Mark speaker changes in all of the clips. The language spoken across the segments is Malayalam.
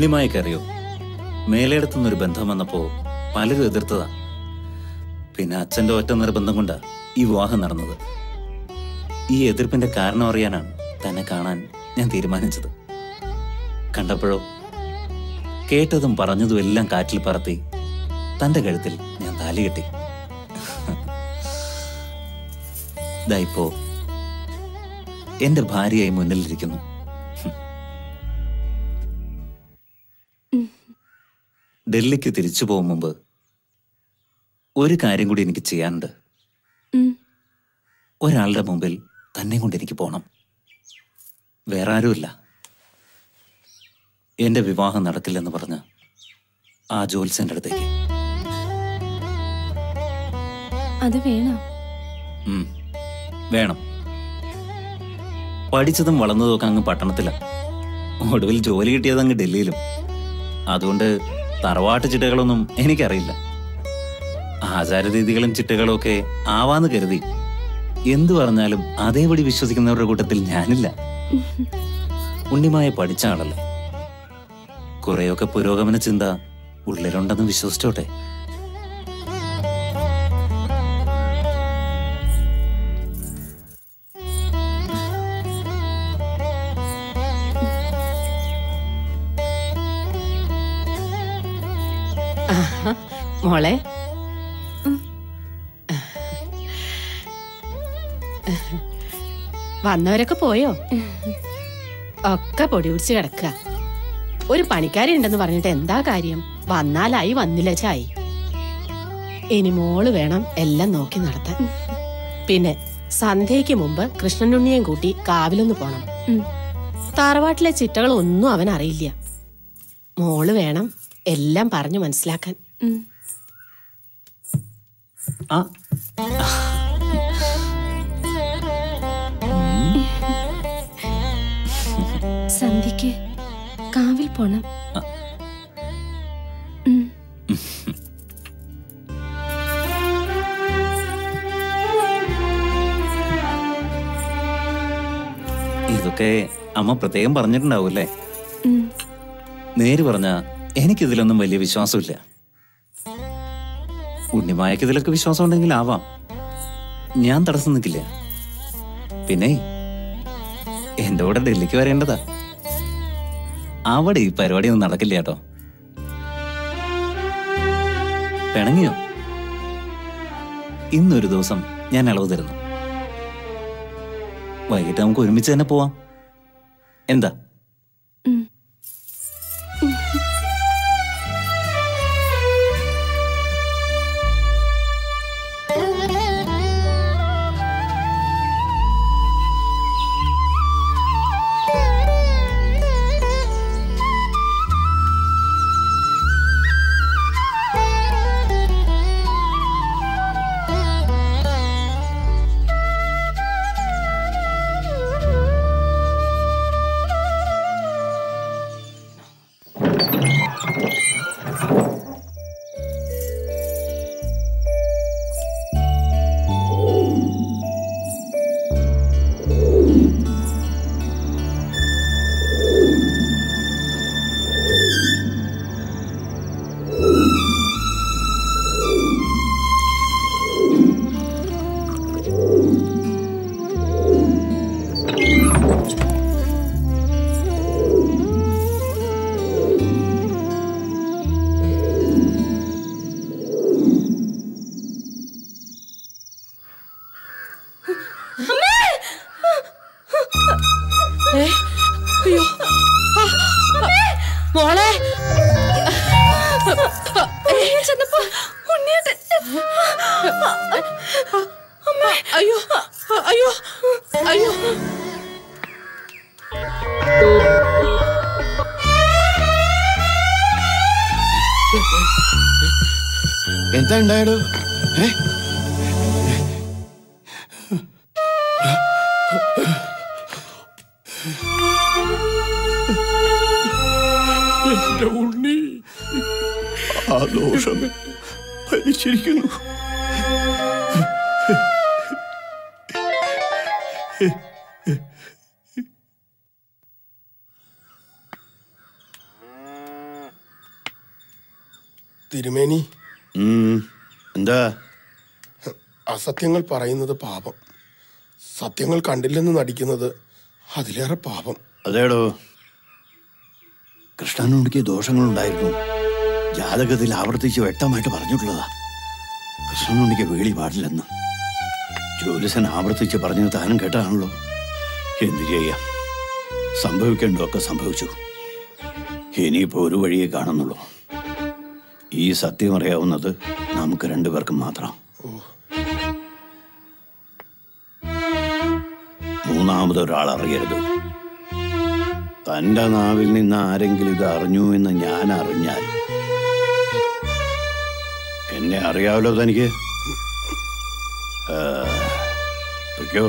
Speaker 1: ഉണ്ണിമായക്കറിയോ, മേലേടത്തുനിന്നൊരു ബന്ധം വന്നപ്പോ പലരും എതിർത്തതാ. പിന്നെ അച്ഛന്റെ ഒറ്റ നിർബന്ധം കൊണ്ടാ ഈ വിവാഹം നടന്നത്. ഈ എതിർപ്പിന്റെ കാരണം അറിയാനാണ് തന്നെ കാണാൻ ഞാൻ തീരുമാനിച്ചത്. കണ്ടപ്പോഴോ കേട്ടതും പറഞ്ഞതും എല്ലാം കാറ്റിൽ പറത്തി തന്റെ കഴുത്തിൽ ഞാൻ താലി കെട്ടി. ഇതായിപ്പോ എന്റെ ഭാര്യയായി മുന്നിലിരിക്കുന്നു. ഡൽഹിക്ക് തിരിച്ചു പോകും മുമ്പ് ഒരു കാര്യം കൂടി എനിക്ക് ചെയ്യാനുണ്ട്. ഒരാളുടെ മുമ്പിൽ തന്നെ കൊണ്ട് എനിക്ക് പോണം. വേറെ ആരുമില്ല. എന്റെ വിവാഹം നടക്കില്ലെന്ന് പറഞ്ഞ ആ ജോത്സ്യന്റെ അടുത്തേക്ക്.
Speaker 2: അത് വേണം.
Speaker 1: വേണം. പഠിച്ചതും വളർന്നതും ഒക്കെ അങ്ങ് പട്ടണത്തിലാ. ഒടുവിൽ ജോലി കിട്ടിയത് അങ്ങ് ഡൽഹിയിലും. അതുകൊണ്ട് തറവാട്ട് ചിട്ടകളൊന്നും എനിക്കറിയില്ല. ആചാരരീതികളും ചിട്ടകളും ഒക്കെ ആവാന്ന് കരുതി എന്തു പറഞ്ഞാലും അതേപടി വിശ്വസിക്കുന്നവരുടെ കൂട്ടത്തിൽ ഞാനില്ല. ഉണ്ണിമായ പഠിച്ച ആളല്ലേ, കുറെയൊക്കെ പുരോഗമന ചിന്ത ഉള്ളിലുണ്ടെന്ന് വിശ്വസിച്ചോട്ടെ.
Speaker 3: മോളെ, വന്നവരൊക്കെ പോയോ? ഒക്കെ പൊടി പിടിച്ച് കിടക്കുക. ഒരു പണിക്കാരി ഉണ്ടെന്ന് പറഞ്ഞിട്ട് എന്താ കാര്യം? വന്നാലായി, വന്നില്ല ചായി. ഇനി മോള് വേണം എല്ലാം നോക്കി നടത്താൻ. പിന്നെ സന്ധ്യയ്ക്ക് മുമ്പ് കൃഷ്ണനുണ്ണിയും കൂട്ടി കാവിലൊന്ന് പോണം. തറവാട്ടിലെ ചിട്ടകളൊന്നും അവൻ അറിയില്ല. മോള് വേണം എല്ലാം പറഞ്ഞു മനസ്സിലാക്കാൻ.
Speaker 2: സന്ധ്യക്ക് കാവിൽ പോണം.
Speaker 1: ഇതൊക്കെ അമ്മ പ്രത്യേകം പറഞ്ഞിട്ടുണ്ടാവൂല്ലേ? നേര് പറഞ്ഞ എനിക്കിതിലൊന്നും വലിയ വിശ്വാസമില്ല. ഉണ്ണിമായക്ക് ഇതിലൊക്കെ വിശ്വാസം ഉണ്ടെങ്കിൽ ആവാം. ഞാൻ തടസ്സം നിൽക്കില്ല. പിന്നെ എന്റെ കൂടെ ഡൽഹിക്ക് വരേണ്ടതാ. അവിടെ ഈ പരിപാടി ഒന്നും നടക്കില്ല കേട്ടോ. പിണങ്ങിയോ? ഇന്നൊരു ദിവസം ഞാൻ ഇളവ് തരുന്നു. വൈകിട്ട് നമുക്ക് ഒരുമിച്ച് തന്നെ പോവാം. എന്താ?
Speaker 3: മോളെ, അയ്യോ അയ്യോ അയ്യോ,
Speaker 4: എന്താ ഉണ്ടായോ?
Speaker 5: എന്റെ ഉണ്ണി ആ ദോഷം ഭരിച്ചിരിക്കുന്നു. തിരുമേനി,
Speaker 4: എന്താ?
Speaker 5: അസത്യങ്ങൾ പറയുന്നത് പാപം, സത്യങ്ങൾ കണ്ടില്ലെന്ന് നടിക്കുന്നത് അതിലേറെ പാപം.
Speaker 4: അതേടോ, കൃഷ്ണനുണ്ടിക്ക് ദോഷങ്ങളുണ്ടായിരുന്നു. ജാതകത്തിൽ ആവർത്തിച്ച് വ്യക്തമായിട്ട് പറഞ്ഞിട്ടുള്ളതാ. കൃഷ്ണനുണ്ടിക്ക് വേളി പാടില്ലെന്ന് ജ്യോതിസൻ ആവർത്തിച്ച് പറഞ്ഞത് താനും കേട്ടാണല്ലോ. എന്തു ചെയ്യാം, സംഭവിക്കേണ്ടതൊക്കെ സംഭവിച്ചു. ഇനിയിപ്പോ ഒരു വഴിയെ കാണുന്നുള്ളൂ. ഈ സത്യം അറിയാവുന്നത് നമുക്ക് രണ്ടുപേർക്കും മാത്രം. മൂന്നാമതൊരാൾ അറിയരുത്. തന്റെ നാവിൽ നിന്ന് ആരെങ്കിലും ഇത് അറിഞ്ഞു എന്ന് ഞാൻ അറിഞ്ഞാൽ, എന്നെ അറിയാമല്ലോ തനിക്ക്. പൊയ്ക്കോ.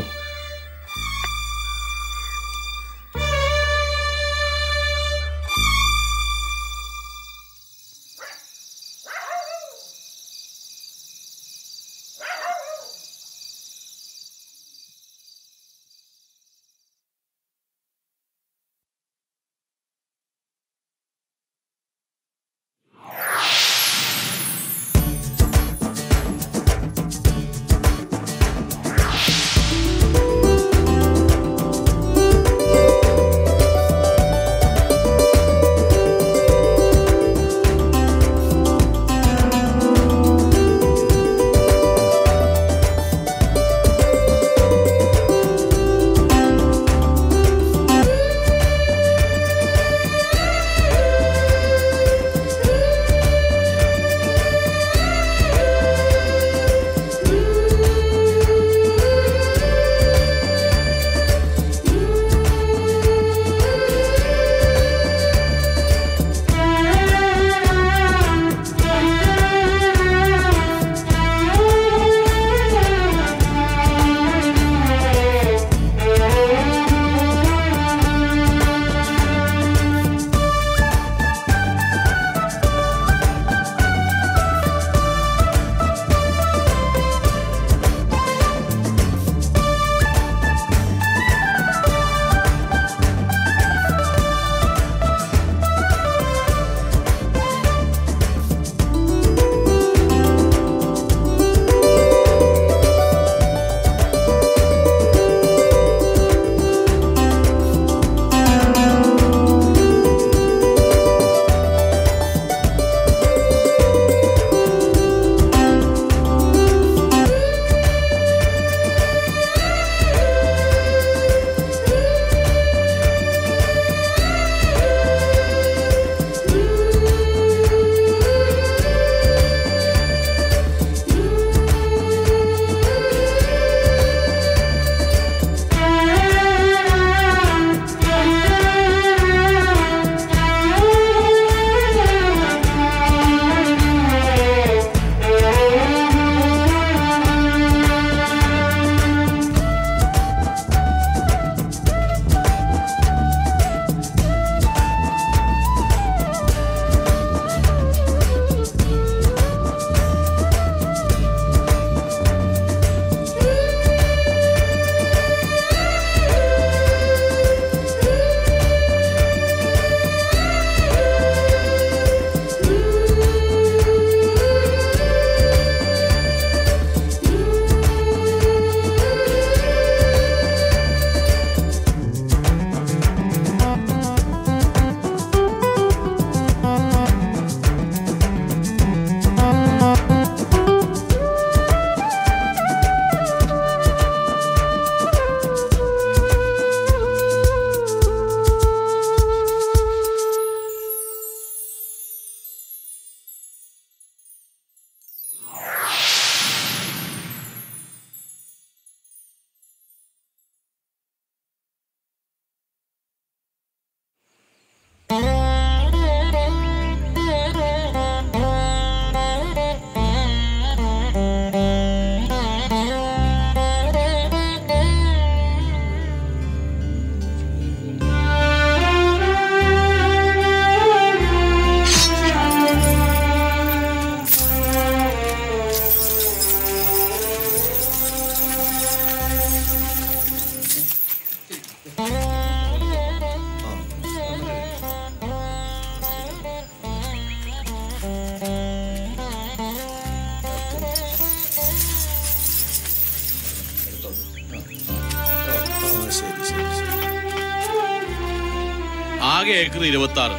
Speaker 6: ആകെ ഏക്കർ 26.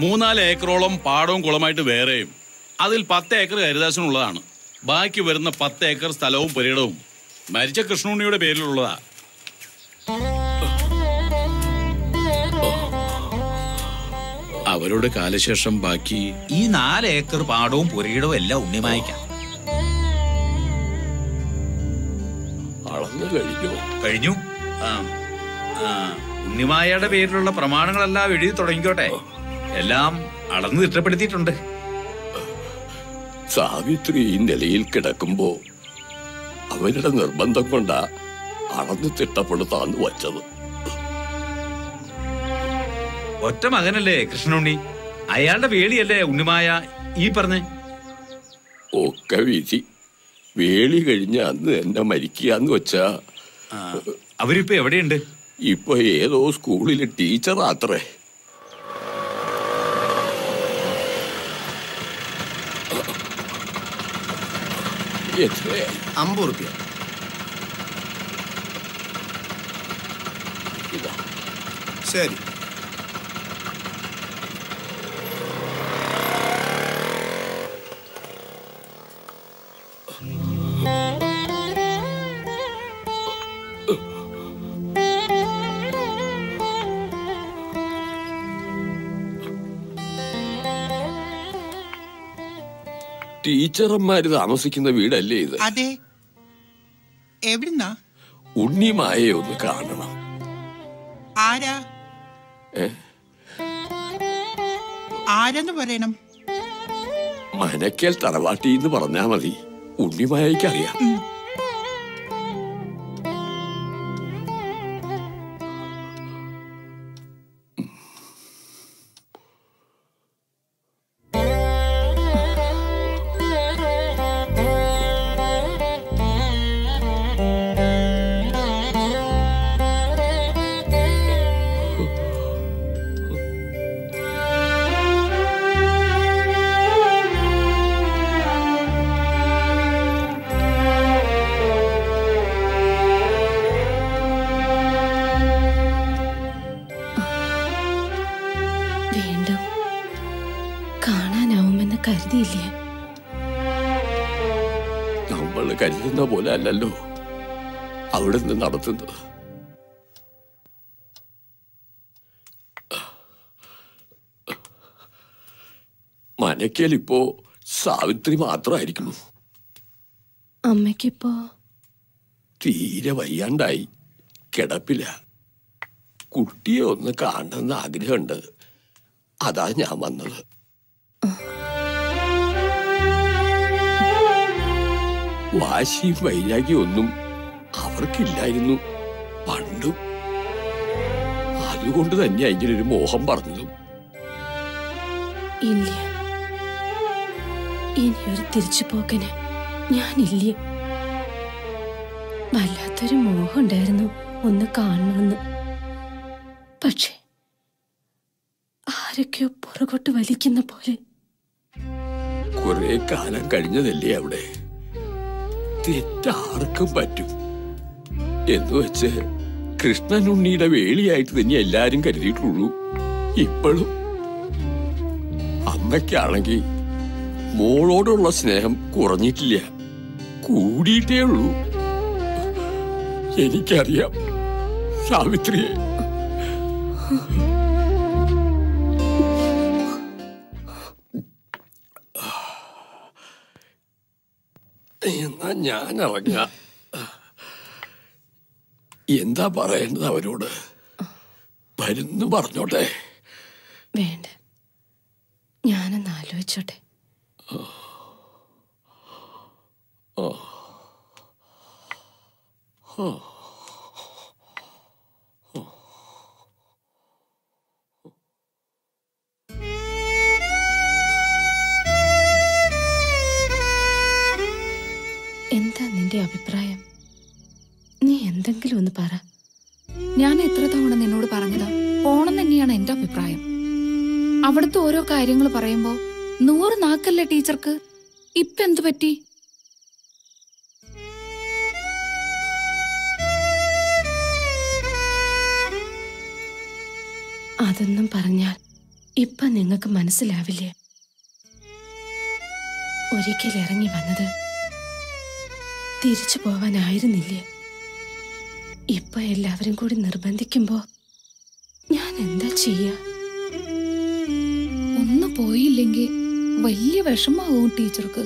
Speaker 6: 3-4 ഏക്കറോളം പാടവും കുളമായിട്ട് വേറെയും. അതിൽ 10 ഏക്കർ ഹരിദാസനുള്ളതാണ്. ബാക്കി വരുന്ന 10 ഏക്കർ സ്ഥലവും പുരയിടവും മരിച്ച കൃഷ്ണുണ്ണിയുടെ പേരിലുള്ളതാ. അവരുടെ കാലശേഷം ബാക്കി
Speaker 7: ഈ 4 ഏക്കർ പാടവും പുരയിടവും എല്ലാം ഉണ്ണിമായ്ക്കാം.
Speaker 4: അളന്നു
Speaker 7: കഴിഞ്ഞു. ഉണ്ണിമായയുടെ പേരിലുള്ള പ്രമാണങ്ങളെല്ലാം എഴുതി തുടങ്ങിക്കോട്ടെ. എല്ലാം അളന്ന് തിട്ടപ്പെടുത്തിയിട്ടുണ്ട്.
Speaker 4: സാവിത്രി ഈ നിലയിൽ കിടക്കുമ്പോ അവരുടെ നിർബന്ധം കൊണ്ടാ അളന്ന് തിട്ടപ്പെടുത്താന്ന് വച്ചത്.
Speaker 7: ഒറ്റ മകനല്ലേ കൃഷ്ണുണ്ണി? അയാളുടെ വേളിയല്ലേ ഉണ്ണിമായ ഈ പറഞ്ഞേ?
Speaker 4: ഒക്കെ വിധി. വേളി കഴിഞ്ഞ അന്ന് എന്നെ മരിക്കാന്ന് വെച്ചാ.
Speaker 7: അവരിപ്പോ എവിടെയുണ്ട്?
Speaker 4: ഇപ്പൊ ഏതോ സ്കൂളിലെ ടീച്ചറാത്രേ. എത്രയായി?
Speaker 7: 50 റുപ്യ.
Speaker 4: ഇതാ.
Speaker 7: ശരി.
Speaker 4: ടീച്ചർമാര് താമസിക്കുന്ന വീടല്ലേ ഇത്?
Speaker 8: അതെ. എവിടുന്നാ?
Speaker 4: ഉണ്ണിമായെ ഒന്ന് കാണണം.
Speaker 8: ആരാ? ആരെന്ന് പറയണം?
Speaker 4: മനക്കൽ തറവാട്ടിന്ന് പറഞ്ഞാ മതി. ഉണ്ണിമായക്ക് അറിയാം.
Speaker 2: കരുതിയില്ലേ?
Speaker 4: നമ്മൾ കരുതുന്ന പോലെ അല്ലല്ലോ അവിടെ നിന്ന് നടത്തുന്നത്. മനക്കൽ ഇപ്പോ സാവിത്രി മാത്രമായിരിക്കുന്നു.
Speaker 2: അമ്മയ്ക്കിപ്പോ
Speaker 4: തീരെ വയ്യാണ്ടായി കിടപ്പില്ല. കുട്ടിയെ ഒന്ന് കാണണമെന്ന് ആഗ്രഹമുണ്ട്. അതാ ഞാൻ വന്നത്. വാശിയും വൈരാഗ്യം ഒന്നും അവർക്കില്ലായിരുന്നു പണ്ടും. അതുകൊണ്ട് തന്നെ ഇങ്ങനൊരു മോഹം പറഞ്ഞതും.
Speaker 2: ഇല്ല, ഇനിയൊരു തിരിച്ചുപോക്കിന് ഞാനില്ല. വല്ലാത്തൊരു മോഹം ഉണ്ടായിരുന്നു ഒന്ന് കാണണമെന്ന്. പക്ഷെ ആരൊക്കെയോ പുറകോട്ട് വലിക്കുന്ന പോലെ.
Speaker 4: കുറെ കാലം കഴിഞ്ഞതല്ലേ അവിടെ. തെറ്റാർക്കും പറ്റും എന്ന് വെച്ച് കൃഷ്ണനുണ്ണിയുടെ വേളിയായിട്ട് തന്നെ എല്ലാരും കരുതിയിട്ടുള്ളൂ. ഇപ്പോഴും അമ്മയ്ക്കാണെങ്കിൽ മോളോടുള്ള സ്നേഹം കുറഞ്ഞിട്ടില്ല, കൂടിയിട്ടേ ഉള്ളൂ. എനിക്കറിയാം സാവിത്രിയെ. എന്നാ ഞാൻ ഇറങ്ങ. എന്താ പറയേണ്ടത് അവരോട്? വരുന്നു പറഞ്ഞോട്ടെ?
Speaker 2: വേണ്ട, ഞാനൊന്ന് ആലോചിച്ചോട്ടെ. എന്താ നിന്റെ അഭിപ്രായം? നീ എന്തെങ്കിലും ഒന്ന് പറ.
Speaker 9: ഞാൻ എത്ര തവണ നിന്നോട് പറഞ്ഞതാ, പോണം തന്നെയാണ് എന്റെ അഭിപ്രായം. അവിടുത്തെ ഓരോ കാര്യങ്ങൾ പറയുമ്പോ 100 നാക്കല്ലേ ടീച്ചർക്ക്. ഇപ്പൊ എന്തു പറ്റി?
Speaker 3: അതൊന്നും പറഞ്ഞാൽ ഇപ്പൊ നിങ്ങൾക്ക് മനസ്സിലാവില്ലേ. ഒരിക്കൽ ഇറങ്ങി വന്നത് തിരിച്ചു പോവാനായിരുന്നില്ലേ. ഇപ്പൊ എല്ലാവരും കൂടി നിർബന്ധിക്കുമ്പോ ഞാൻ എന്താ ചെയ്യാ?
Speaker 9: ഒന്ന് പോയില്ലെങ്കിൽ വലിയ വിഷമാവും ടീച്ചർക്ക്.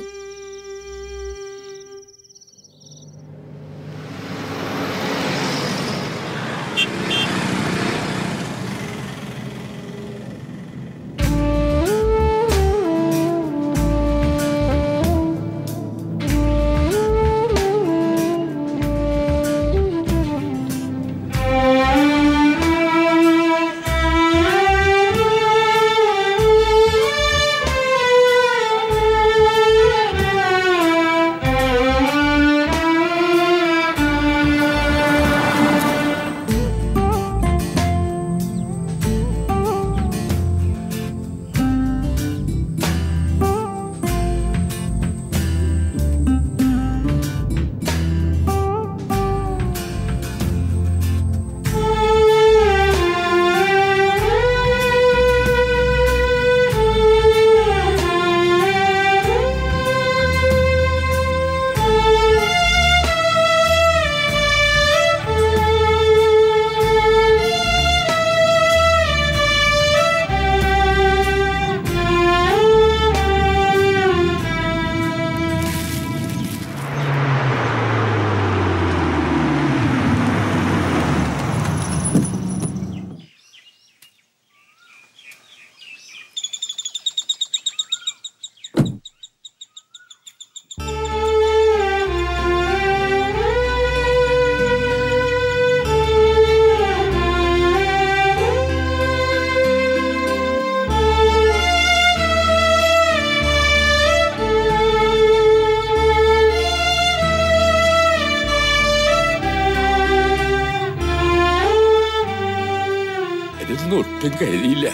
Speaker 4: ഒട്ടും കഴിയില്ല.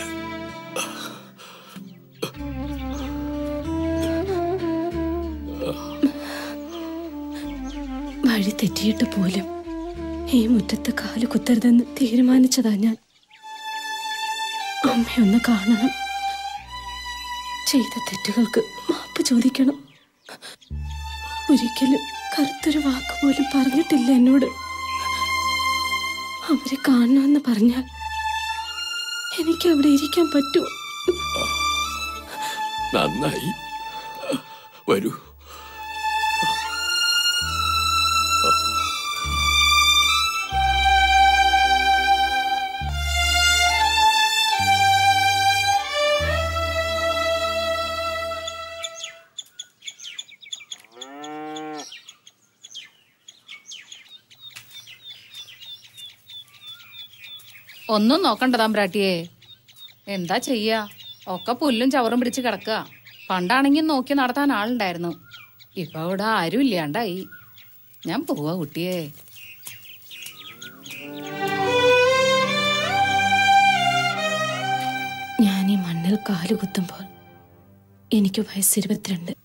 Speaker 3: വഴി തെറ്റിയിട്ട് പോലും ഈ മുറ്റത്ത് കാല് കുത്തരുതെന്ന് തീരുമാനിച്ചതാ ഞാൻ. അമ്മയൊന്ന് കാണണം, ചെയ്ത തെറ്റുകൾക്ക് മാപ്പ് ചോദിക്കണം. ഒരിക്കലും കറുത്തൊരു വാക്ക് പോലും പറഞ്ഞിട്ടില്ല എന്നോട്. അവരെ കാണണമെന്ന് പറഞ്ഞാൽ എനിക്ക് അവിടെ ഇരിക്കാൻ പറ്റുമോ?
Speaker 4: നന്നായി, വരൂ.
Speaker 2: ഒന്നും നോക്കണ്ട തമ്പ്രാട്ടിയെ, എന്താ ചെയ്യാ, ഒക്കെ പുല്ലും ചവറും പിടിച്ച് കിടക്കുക. പണ്ടാണെങ്കിൽ നോക്കി നടത്താൻ ആളുണ്ടായിരുന്നു, ഇപ്പൊ ഇവിടെ ആരും ഇല്ലാണ്ടായി. ഞാൻ പോവാ കുട്ടിയെ.
Speaker 3: ഞാൻ ഈ മണ്ണിൽ കാല് കുത്തുമ്പോൾ എനിക്ക് വയസ്സ് 22.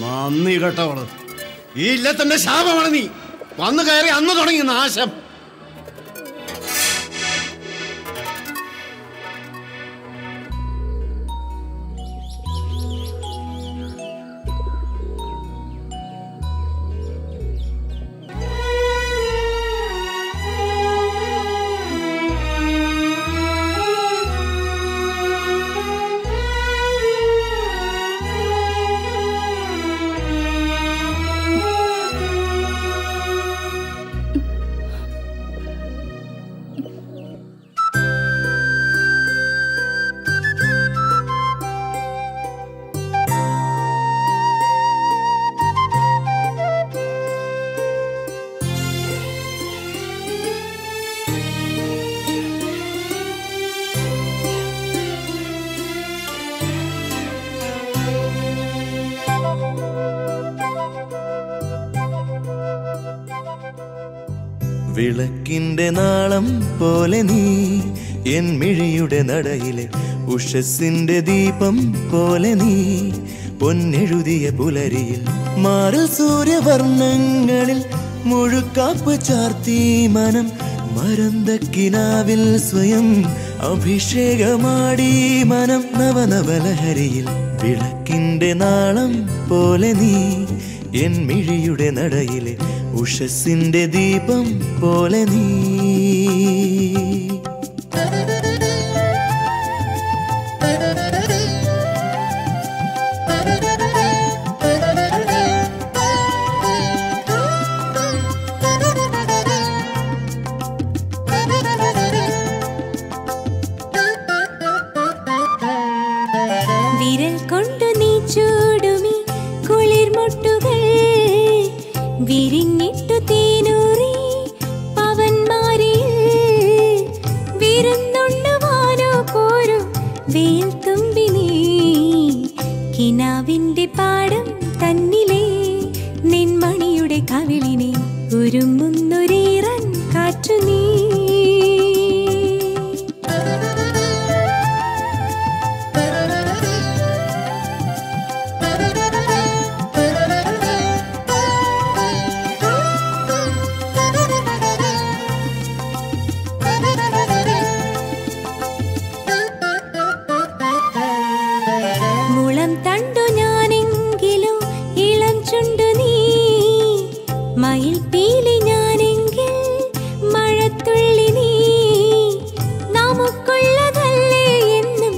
Speaker 10: നന്ദി കേട്ടവള്, ഈ ഇല്ലത്തിന്റെ ശാപമാണ് നീ. വന്നു കയറി അന്ന് തുടങ്ങി നാശം.
Speaker 11: വിളക്കിന്റെ നാളം പോലെ നീ എൻ മിഴിയുടെ നടയിലെ ഉഷസ്സിന്റെ ദീപം പോലെ നീ പൊന്നെഴുതിയ പുലരിയിൽ മാറിൽ സൂര്യവർണ്ണങ്ങളിൽ മുഴുക്കാപ്പ് ചാർത്തി മനം മരന്തക്കിനാവിൽ സ്വയം അഭിഷേകമാടി മനം നവനവലഹരിയിൽ വിളക്കിന്റെ നാളം പോലെ നീ എൻ മിഴിയുടെ നടയിലെ ഉഷസ്സിന്റെ ദീപം പോലെ നീ.
Speaker 12: വിരൽ കൊണ്ടു നീ ചൂടുമി കുളിർമുട്ടുകൾ വിരിഞ്ഞിട്ടു തേനൂറി പവന്മാരിൽ വിരുന്നുണ്ണുവാനോ പോരും വെയിൽ തുമ്പി നീ കിനാവിന്റെ പാടം തന്നിലെ നിൻമണിയുടെ കവിളിനെ ഒരുങ്ങുന്നൊരീറൻ കാറ്റു നീ. മുളം തണ്ടു ഞാനെങ്കിലോ ഇളം ചുണ്ടു നീ മയിൽ പീലി ഞാനെങ്കിൽ മഴത്തുള്ളി നീ നമുക്കുള്ളതല്ലേ എന്നും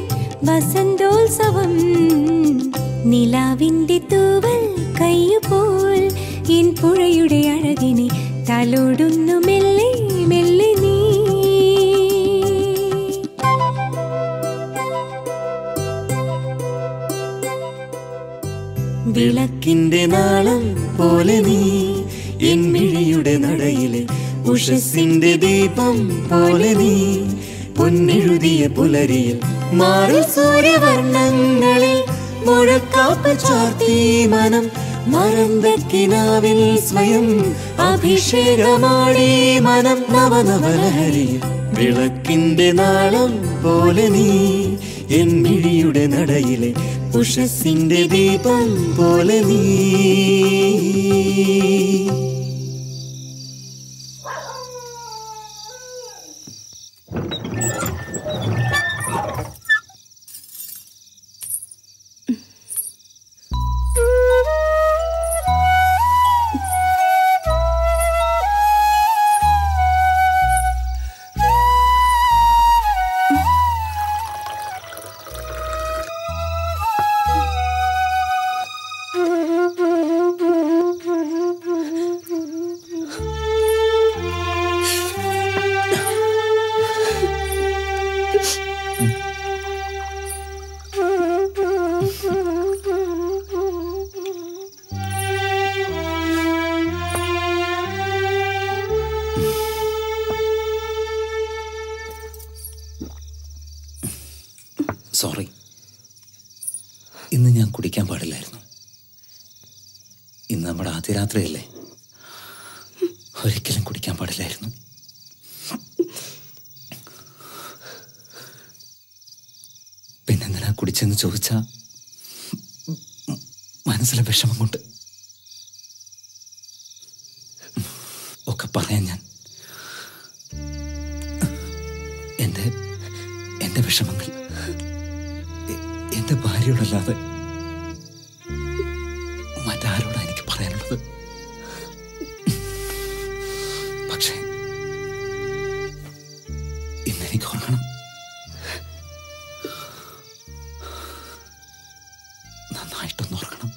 Speaker 12: വസന്തോത്സവം നിലാവിന്റെ തൂവൽ കയ്യുപോൽ എൻ പുഴയുടെ അഴകിനെ തലോടുന്നു മെല്ലെ മെല്ലെ നീ.
Speaker 11: വിളക്കിന്റെ നാളം പോലെ നീ എൻ മിഴിയുടെ നടയിലെ ഉഷസ്സിന്റെ ദീപം പോലെ നീ പൊന്നെഴുതിയ പുലരിയിൽ മാറിൽ സൂര്യവർണ്ണങ്ങളിൽ മുഴക്കാപ്പ് ചാർത്തി മനം മരന്തക്കിനാവിൽ സ്വയം അഭിഷേകമാടി മനം നവനവലഹരിയിൽ വിളക്കിന്റെ നാളം പോലെ നീ എൻ മിഴിയുടെ നടയിലെ ഉഷസ്സിന്റെ ദീപം പോലെ നീ.
Speaker 1: സോറി, ഇന്ന് ഞാൻ കുടിക്കാൻ പാടില്ലായിരുന്നു. ഇന്ന് നമ്മുടെ ആദ്യ രാത്രിയല്ലേ, ഒരിക്കലും കുടിക്കാൻ പാടില്ലായിരുന്നു. പിന്നെന്തിനാ കുടിച്ചെന്ന് ചോദിച്ചാ മനസ്സിലെ വിഷമം കൊണ്ട് ഒക്കെ പറയാൻ ഞാൻ എന്റെ വിഷമങ്ങൾ എന്റെ ഭാര്യയോടല്ലാതെ മറ്റാരോടാ എനിക്ക് പറയാനുള്ളത്? പക്ഷേ ഇന്നെനിക്ക് ഓർക്കണം, നന്നായിട്ടൊന്ന് ഓർക്കണം,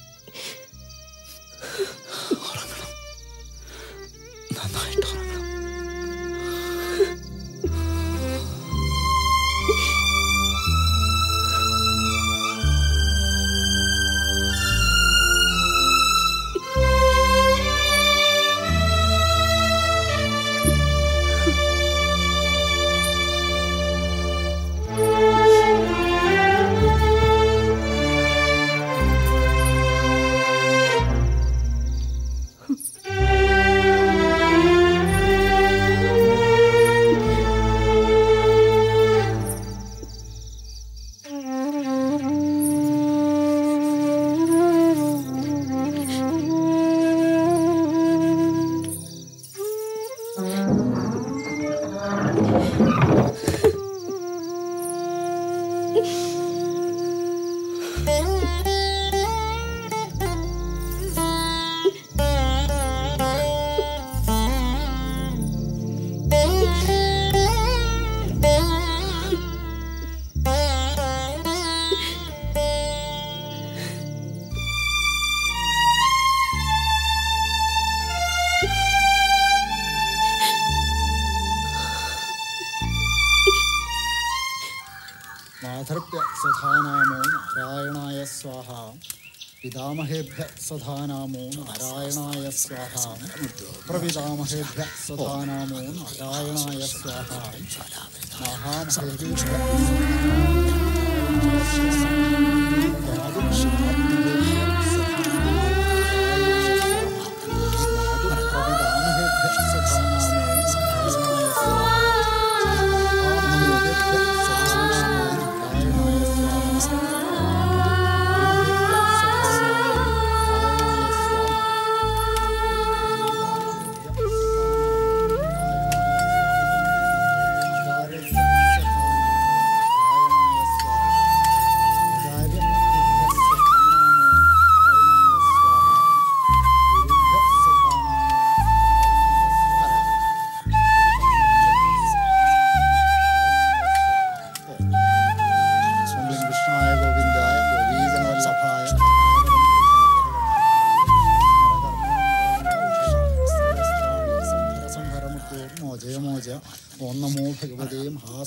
Speaker 1: നന്നായിട്ട് ഓർക്കണം.
Speaker 13: മാതൃഭ്യ സ്വധാനാമോ നാരായണായ സ്വാഹ. പിതാമഹേഭ്യ സ്വധാനാമോ നാരായണായ സ്വാഹ. പ്രപിതാമഹേഭ്യ സ്വധാനാമോ നാരായണായ സ്വാഹ. മഹാമഹേഭ്യ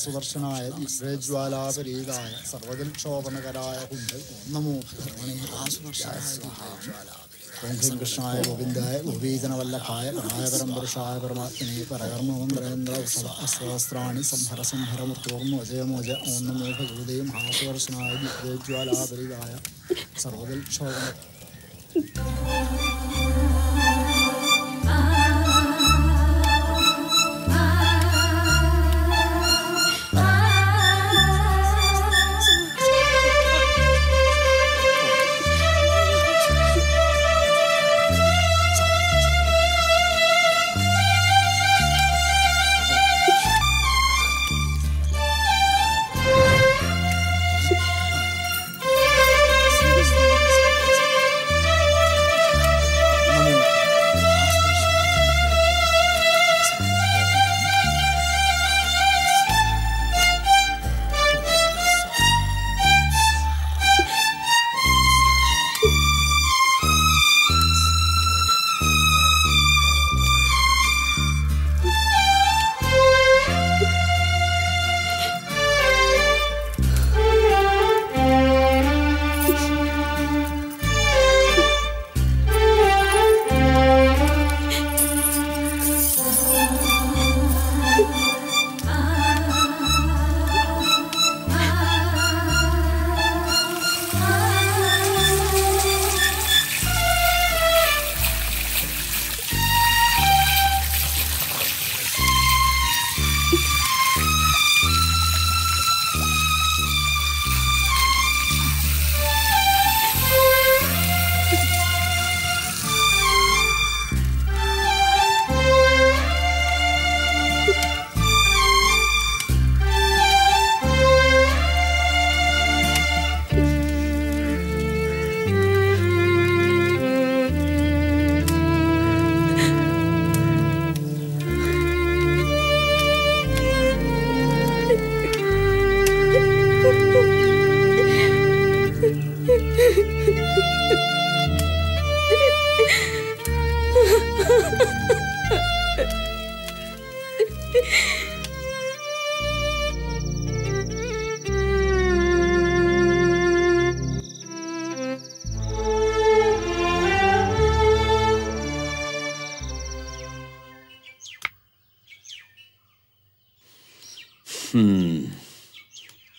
Speaker 13: സുദർശനായ ദിഗ്രജ്വാലാപരീതായ സർവജൽക്ഷോഭനകരായ ഹുണ്ട് നമോ ഓം കൃഷ്ണായ ഗോവിന്ദായ ഗോപീജനവല്ലഭായ ഗണായപരം പുരുഷായ പരമാത്മനെ പരകർമ്മമന്ത്രേന്ദ്ര സഹസ്രാണി സംഹര സംഹരമുത്തോർമ്മ അജയമോജ ഓം നമോ ഭഗവതേ മഹാസുദർശനായ ദിഗ്രജ്വാലാപരീതായ സർവജൽക്ഷോഭന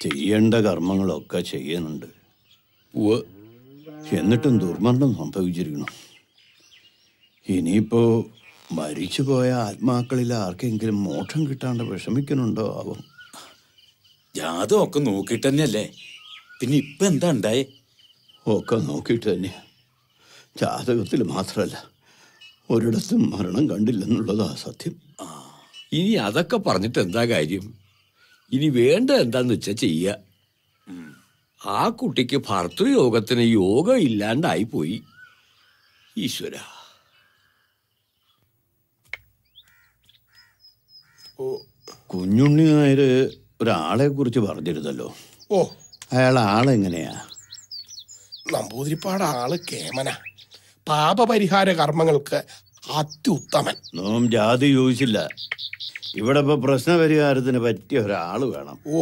Speaker 10: ചെയ്യേണ്ട കർമ്മങ്ങളൊക്കെ ചെയ്യുന്നുണ്ട്. എന്നിട്ടും ദുർമരണം സംഭവിച്ചിരിക്കണം. ഇനിയിപ്പോ മരിച്ചുപോയ ആത്മാക്കളിൽ ആർക്കെങ്കിലും മോക്ഷം കിട്ടാണ്ട് വിഷമിക്കുന്നുണ്ടോ ആവും.
Speaker 1: ജാതം ഒക്കെ നോക്കിയിട്ട് തന്നെയല്ലേ, പിന്നെ ഇപ്പൊ എന്താ ഉണ്ടായേ?
Speaker 10: ഒക്കെ നോക്കിയിട്ട് തന്നെ. ജാതകത്തിൽ മാത്രമല്ല, ഒരിടത്തും മരണം കണ്ടില്ലെന്നുള്ളതാ സത്യം.
Speaker 4: ഇനി അതൊക്കെ പറഞ്ഞിട്ട് എന്താ കാര്യം? ഇനി വേണ്ട എന്താന്ന് വെച്ചാ ചെയ്യ. ആ കുട്ടിക്ക് ഭർത്തൃയോഗത്തിന് യോഗം ഇല്ലാണ്ടായി പോയി. ഈശ്വര,
Speaker 10: കുഞ്ഞുണ്ണി നായര് ഒരാളെ കുറിച്ച് പറഞ്ഞിരുന്നല്ലോ.
Speaker 5: ഓ,
Speaker 10: അയാൾ ആളെങ്ങനെയാ?
Speaker 5: നമ്പൂതിരിപ്പാട് ആള് കേമന, പാപപരിഹാര കർമ്മങ്ങൾക്ക് അത്യുത്തമൻ.
Speaker 10: നോം ജാതി ചോദിച്ചില്ല. ഇവിടെ ഇപ്പൊ പ്രശ്നപരിഹാരത്തിന് പറ്റിയ ഒരാള് വേണം.
Speaker 5: ഓ,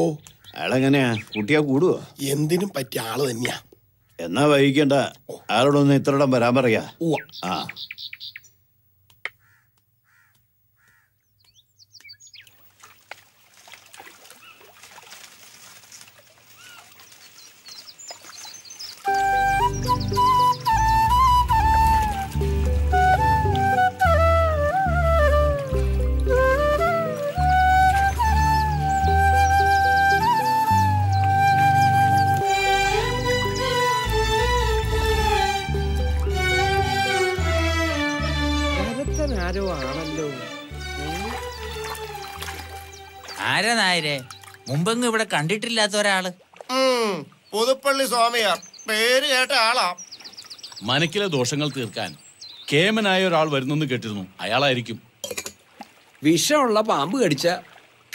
Speaker 10: അയാളെങ്ങനെയാ കുട്ടിയാ കൂടുവോ?
Speaker 5: എന്തിനും പറ്റിയ ആള് തന്നെയാ.
Speaker 10: എന്നാ വൈകിക്കണ്ട, അയാളോടൊന്ന് ഇത്രയിടം വരാൻ പറയാ. ആ
Speaker 14: ആരാ നായരെ? മുമ്പെങ്ങും ഇവിടെ കണ്ടിട്ടില്ലാത്ത ഒരാള്.
Speaker 15: പുതുപ്പള്ളി സ്വാമിയാർ, പേര് കേട്ട ആളാ.
Speaker 6: മനക്കിലെ ദോഷങ്ങൾ തീർക്കാൻ കേമനായ ഒരാൾ വരുന്നെന്ന് കേട്ടിരുന്നു. അയാളായിരിക്കും.
Speaker 4: വിഷമുള്ള പാമ്പ് കടിച്ച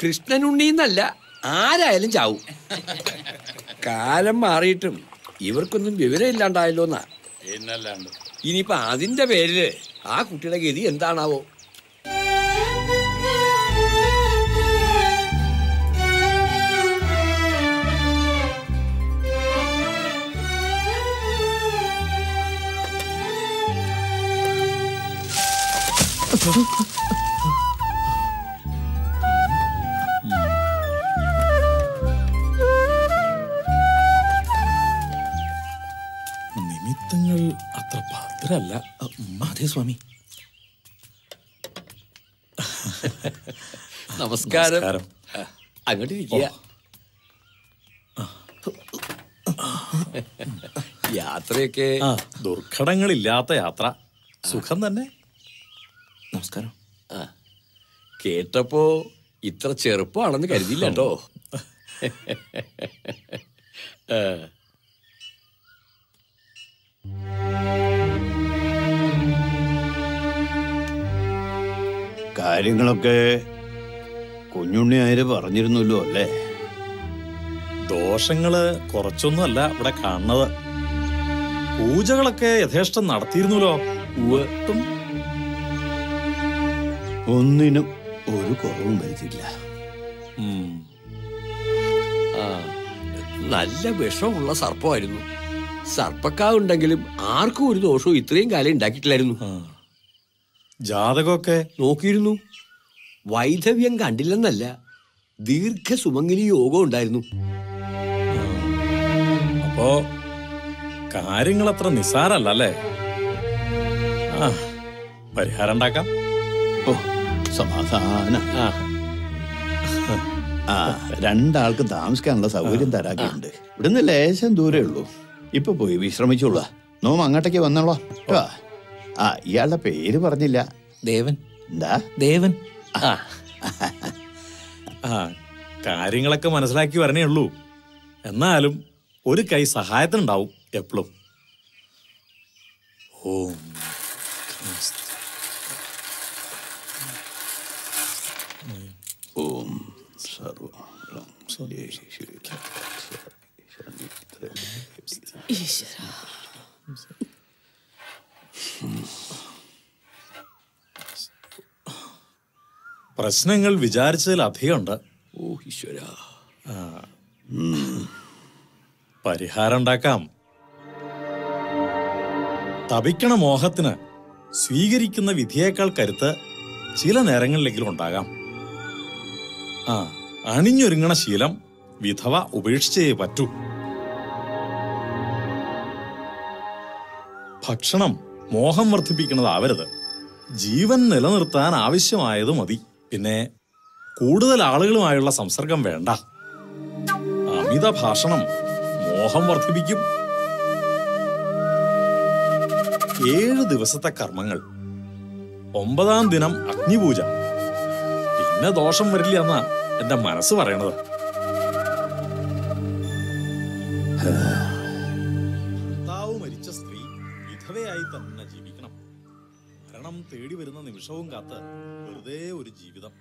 Speaker 4: കൃഷ്ണനുണ്ണീന്നല്ല, ആരായാലും ചാവും. കാലം മാറിയിട്ടും ഇവർക്കൊന്നും വിവരം ഇല്ലാണ്ടായല്ലോന്നാ.
Speaker 6: എന്നല്ലാണ്ട്
Speaker 4: ഇനിയിപ്പൊ അതിന്റെ പേരില് ആ കുട്ടിയുടെ ഗതി എന്താണാവോ?
Speaker 16: നിമിത്തങ്ങൾ അത്ര ഭദ്രല്ല. അതെ സ്വാമി.
Speaker 4: നമസ്കാരം. അങ്ങോട്ട് ഇരിക്കുക. യാത്രയൊക്കെ
Speaker 16: ദുർഘടങ്ങളില്ലാത്ത യാത്ര. സുഖം തന്നെ.
Speaker 4: നമസ്കാരം. കേട്ടപ്പോ ഇത്ര ചെറുപ്പമാണെന്ന് കരുതിയില്ല കേട്ടോ.
Speaker 10: കാര്യങ്ങളൊക്കെ കുഞ്ഞുണ്ണി ആര് പറഞ്ഞിരുന്നല്ലോ അല്ലേ?
Speaker 16: ദോഷങ്ങള് കുറച്ചൊന്നും അല്ല ഇവിടെ കാണുന്നത്. പൂജകളൊക്കെ യഥേഷ്ടം നടത്തിയിരുന്നല്ലോ.
Speaker 10: ഒന്നിനും ഒരു കുറവും വരുത്തില്ല.
Speaker 4: നല്ല വിഷമുള്ള സർപ്പമായിരുന്നു. സർപ്പക്കാവുണ്ടെങ്കിലും ആർക്കും ഒരു ദോഷവും ഇത്രയും കാലം ഉണ്ടാക്കിയിട്ടില്ലായിരുന്നു.
Speaker 16: ജാതകമൊക്കെ
Speaker 4: നോക്കിയിരുന്നു. വൈധവ്യം കണ്ടില്ലെന്നല്ല, ദീർഘസുമംഗലി യോഗം ഉണ്ടായിരുന്നു.
Speaker 16: അപ്പോ കാര്യങ്ങളത്ര നിസ്സാരല്ലേ? പരിഹാരം ഉണ്ടാക്കാം.
Speaker 10: ഓ സമാധാനം. രണ്ടാൾക്ക് താമസിക്കാനുള്ള സൗകര്യം തരാക്കുണ്ട്. ഇവിടുന്ന് ലേശം ദൂരേ ഉള്ളൂ. ഇപ്പൊ പോയി വിശ്രമിച്ചോളൂ. നോം അങ്ങോട്ടേക്ക് വന്നോളോ. ഇയാളുടെ പേര് പറഞ്ഞില്ല.
Speaker 14: ദേവൻ.
Speaker 10: എന്താ?
Speaker 14: ദേവൻ.
Speaker 16: കാര്യങ്ങളൊക്കെ മനസ്സിലാക്കി വരണേ ഉള്ളൂ. എന്നാലും ഒരു കൈ സഹായത്തിനുണ്ടാവും എപ്പോഴും. ഓം
Speaker 10: ഓം സർവ
Speaker 16: പ്രശ്നങ്ങൾ വിചാരിച്ചതിലധികമുണ്ട്.
Speaker 4: ഓ ഈശ്വര.
Speaker 16: പരിഹാരം ഉണ്ടാക്കാം. തപിക്കണ മോഹത്തിന് സ്വീകരിക്കുന്ന വിധിയേക്കാൾ കരുത്ത് ചില നേരങ്ങളിലെങ്കിലും ഉണ്ടാകാം. അണിഞ്ഞൊരുങ്ങണ ശീലം വിധവ ഉപേക്ഷിച്ചേ പറ്റൂ. ഭക്ഷണം മോഹം വർദ്ധിപ്പിക്കുന്നതാവരുത്. ജീവൻ നിലനിർത്താൻ ആവശ്യമായത് മതി. പിന്നെ കൂടുതൽ ആളുകളുമായുള്ള സംസർഗം വേണ്ട. അമിത ഭാഷണം മോഹം വർദ്ധിപ്പിക്കും. 7 ദിവസത്തെ കർമ്മങ്ങൾ. 9-ാം ദിനം അഗ്നിപൂജ. പിന്നെ ദോഷം വരില്ല എന്നാ എന്റെ മനസ്സ് പറയണത്. ഭർത്താവ് മരിച്ച സ്ത്രീ വിധവയായി തന്നെ ജീവിക്കണം. മരണം തേടി വരുന്ന നിമിഷവും കാത്ത് വെറുതെ ഒരു ജീവിതം.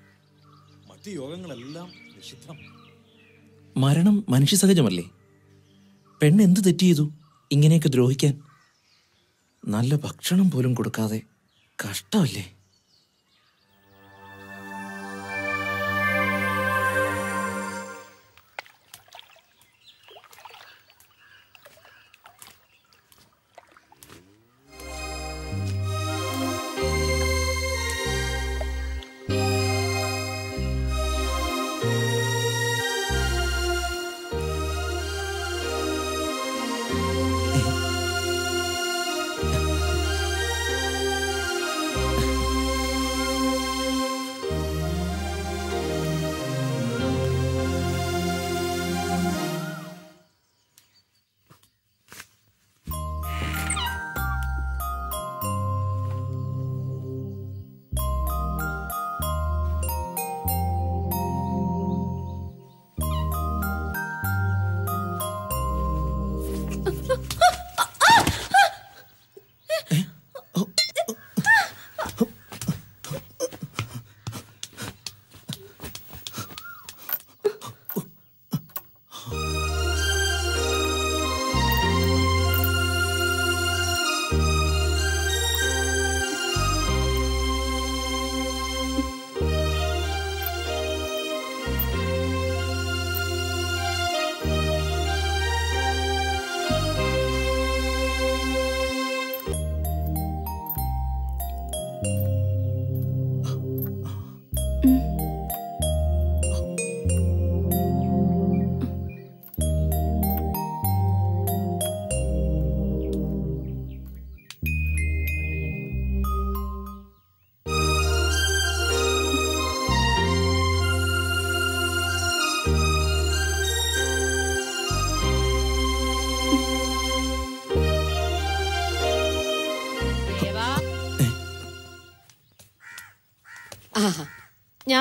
Speaker 16: മറ്റു യോഗങ്ങളെല്ലാം നിഷിദ്ധം.
Speaker 14: മരണം മനുഷ്യ സഹജമല്ലേ? പെണ്ണ് എന്ത് തെറ്റ് ചെയ്തു ഇങ്ങനെയൊക്കെ ദ്രോഹിക്കാൻ? നല്ല ഭക്ഷണം പോലും കൊടുക്കാതെ കഷ്ടമല്ലേ?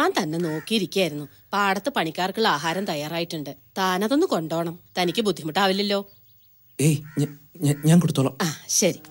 Speaker 3: ഞാൻ തന്നെ നോക്കിയിരിക്കായിരുന്നു. പാടത്ത് പണിക്കാർക്കുള്ള ആഹാരം തയ്യാറായിട്ടുണ്ട്. താനതൊന്ന് കൊണ്ടോണം. തനിക്ക് ബുദ്ധിമുട്ടാവില്ലല്ലോ.
Speaker 14: ഏയ് ഞാൻ കൊടുത്തോളാം.
Speaker 3: ആ ശരി.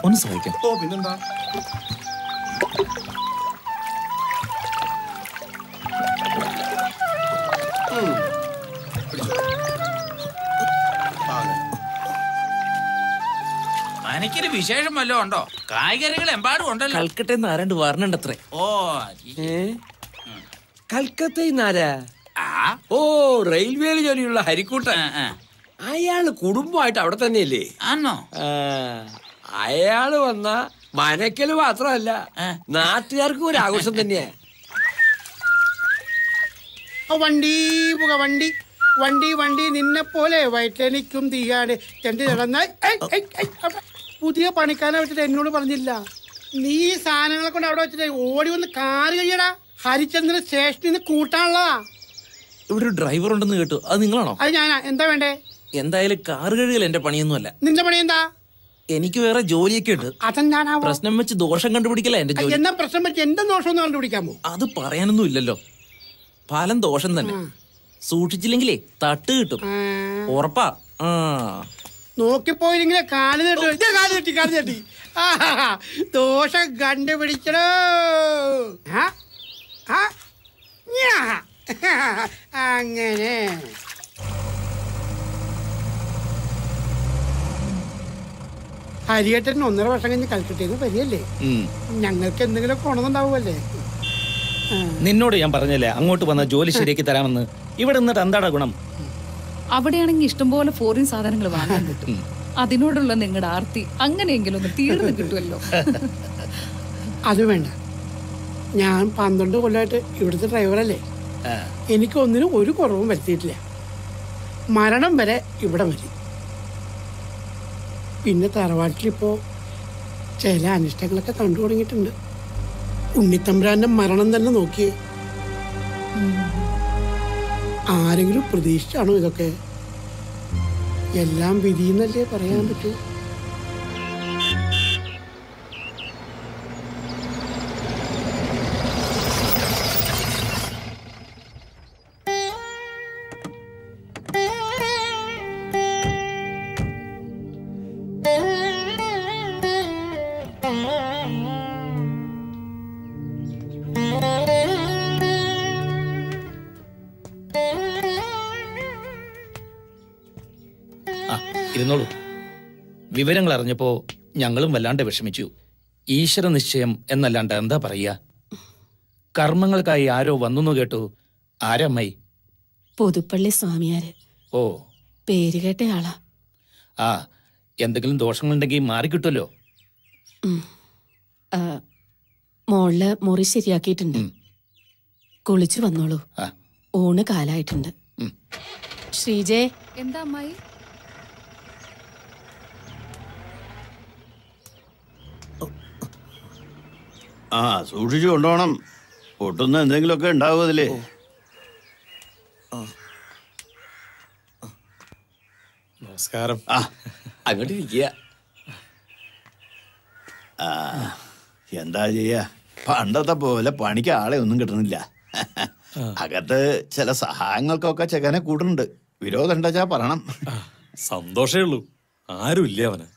Speaker 14: ഒന്ന് സഹായിക്കാം.
Speaker 15: ഓ പിന്നെന്താ.
Speaker 7: എനിക്കൊരു വിശേഷം വല്ലതും ഉണ്ടോ? കായ്കറികൾ എമ്പാടും ഉണ്ടല്ലോ.
Speaker 14: കൽക്കട്ടയിൽ ആരാണ്ട് വരണുണ്ടത്രേ.
Speaker 7: ഓ
Speaker 4: കൽക്കത്തയിന്നാരാ? ഓ റെയിൽവേയിൽ ജോലിയുള്ള ഹരിക്കൂട്ടൻ. അയാള് കുടുംബമായിട്ട് അവിടെ തന്നെയല്ലേ?
Speaker 7: ആണോ?
Speaker 4: അയാള് വന്ന മനക്കല് മാത്രമല്ല, നാട്ടുകാർക്കും ഒരു ആഘോഷം തന്നെയാ.
Speaker 17: വണ്ടി പുക വണ്ടി വണ്ടി വണ്ടി നിന്നെ പോലെ വയറ്റെനിക്കും തീയാണ് ചെണ്ടി നടന്ന പുതിയ പണിക്കാരനെ വെച്ചിട്ട് എന്നോട് പറഞ്ഞില്ല. നീ സാധനങ്ങളെ കൊണ്ട് അവിടെ വെച്ചിട്ട് ഓടി വന്ന് കാറ് കഴിയടാ. ഹരിചന്ദ്രൻ സ്റ്റേഷനിൽ നിന്ന് കൂട്ടാനുള്ളതാ.
Speaker 14: ഇവിടെ ഒരു ഡ്രൈവർ ഉണ്ടെന്ന് കേട്ടു. അത് നിങ്ങളാണോ?
Speaker 17: അത് ഞാനാ. എന്താ വേണ്ടേ?
Speaker 14: എന്തായാലും കാറ് കഴുകൽ എന്റെ പണിയൊന്നുമല്ല.
Speaker 17: നിന്റെ പണി എന്താ?
Speaker 14: എനിക്ക് വേറെ ജോലിയൊക്കെ ഉണ്ട്.
Speaker 17: അതെന്താണാ
Speaker 14: പ്രശ്നം വെച്ച് ദോഷം കണ്ടുപിടിക്കല എന്റെ ജോലി.
Speaker 17: എന്നാ പ്രശ്നം വെച്ച് എന്റെ ദോഷം ഒന്ന് കണ്ടുപിടിക്കാമോ?
Speaker 14: അത് പറയാനൊന്നും ഇല്ലല്ലോ. ഫലം ദോഷം തന്നെ. സൂക്ഷിച്ചില്ലെങ്കിലേ തട്ട് കിട്ടും. ഉറപ്പാ.
Speaker 17: നോക്കിപ്പോയില്ലെങ്കിലേ കാല് തട്ടി ദോഷം കണ്ടുപിടിക്കണോ? അങ്ങനെ ഹരിയേട്ടൻ 1.5 വർഷം കഴിഞ്ഞ് കൽക്കട്ടയിൽ വരികയല്ലേ? ഞങ്ങൾക്ക് എന്തെങ്കിലും കൊണന്നുണ്ടാവുമല്ലേ?
Speaker 1: നിന്നോട് ഞാൻ പറഞ്ഞല്ലേ അങ്ങോട്ട് വന്ന ജോലി ശരിയാക്കി തരാമെന്ന്. ഇവിടെ നിന്നിട്ട് എന്താടാ ഗുണം?
Speaker 2: അവിടെയാണെങ്കിൽ ഇഷ്ടംപോലെ ഫോറിൻ സാധനങ്ങൾ വാങ്ങാൻ കിട്ടും. അതിനോടുള്ള നിങ്ങളുടെ ആർത്തി അങ്ങനെയെങ്കിലും ഒന്ന് തീർന്നു കിട്ടുമല്ലോ.
Speaker 17: അത് വേണ്ട. ഞാൻ 12 കൊല്ലമായിട്ട് ഇവിടുത്തെ ഡ്രൈവറല്ലേ. എനിക്കൊന്നിനും ഒരു കുറവും വരുത്തിയിട്ടില്ല. മരണം വരെ ഇവിടെ മതി. പിന്നെ തറവാട്ടിലിപ്പോ ചില അനിഷ്ടങ്ങളൊക്കെ കണ്ടു തുടങ്ങിയിട്ടുണ്ട്. ഉണ്ണിത്തമ്പുരാന്റെ മരണം തന്നെ നോക്കിയേ. ആരെങ്കിലും പ്രതീക്ഷിച്ചാണോ ഇതൊക്കെ? എല്ലാം വിധിയെന്നല്ലേ പറയാൻ പറ്റൂ.
Speaker 1: ഇരുന്നോളൂ. വിവരങ്ങൾ അറിഞ്ഞപ്പോ ഞങ്ങളും വല്ലാണ്ട് വിഷമിച്ചു. ഈശ്വര നിശ്ചയം എന്നല്ലാണ്ട് എന്താ പറയാ. കർമ്മങ്ങൾക്കായി ആരോ വന്നു കേട്ടു. ആരമ്മായി?
Speaker 3: പുതുപ്പള്ളി സ്വാമിയാര്.
Speaker 1: ഓ,
Speaker 3: പേര് കേട്ട ആളാ.
Speaker 1: ആ, എന്തെങ്കിലും ദോഷങ്ങളുണ്ടെങ്കിൽ മാറിക്കിട്ടുമല്ലോ.
Speaker 3: മോളില് മുറി ശരിയാക്കിയിട്ടുണ്ട്. കുളിച്ചു വന്നോളൂ. ഊണ് കാലായിട്ടുണ്ട്. ശ്രീജേ.
Speaker 2: എന്താ അമ്മായി?
Speaker 10: ആ, സൂക്ഷിച്ചു കൊണ്ടുപോകണം. പൊട്ടുന്ന എന്തെങ്കിലുമൊക്കെ ഉണ്ടാവും അതില്.
Speaker 16: നമസ്കാരം.
Speaker 4: ആ, അങ്ങോട്ട് ഇരിക്കുക.
Speaker 10: ആ, എന്താ ചെയ്യാ, പണ്ടത്തെ പോലെ പണിക്ക് ആളെ ഒന്നും കിട്ടണില്ല. അകത്ത് ചില സഹായങ്ങൾക്കൊക്കെ ചെക്കനെ കൂട്ടുന്നുണ്ട്. വിരോധം ഉണ്ടാച്ചാ പറയണം.
Speaker 16: സന്തോഷേ ഉള്ളൂ. ആരുമില്ല അവന്.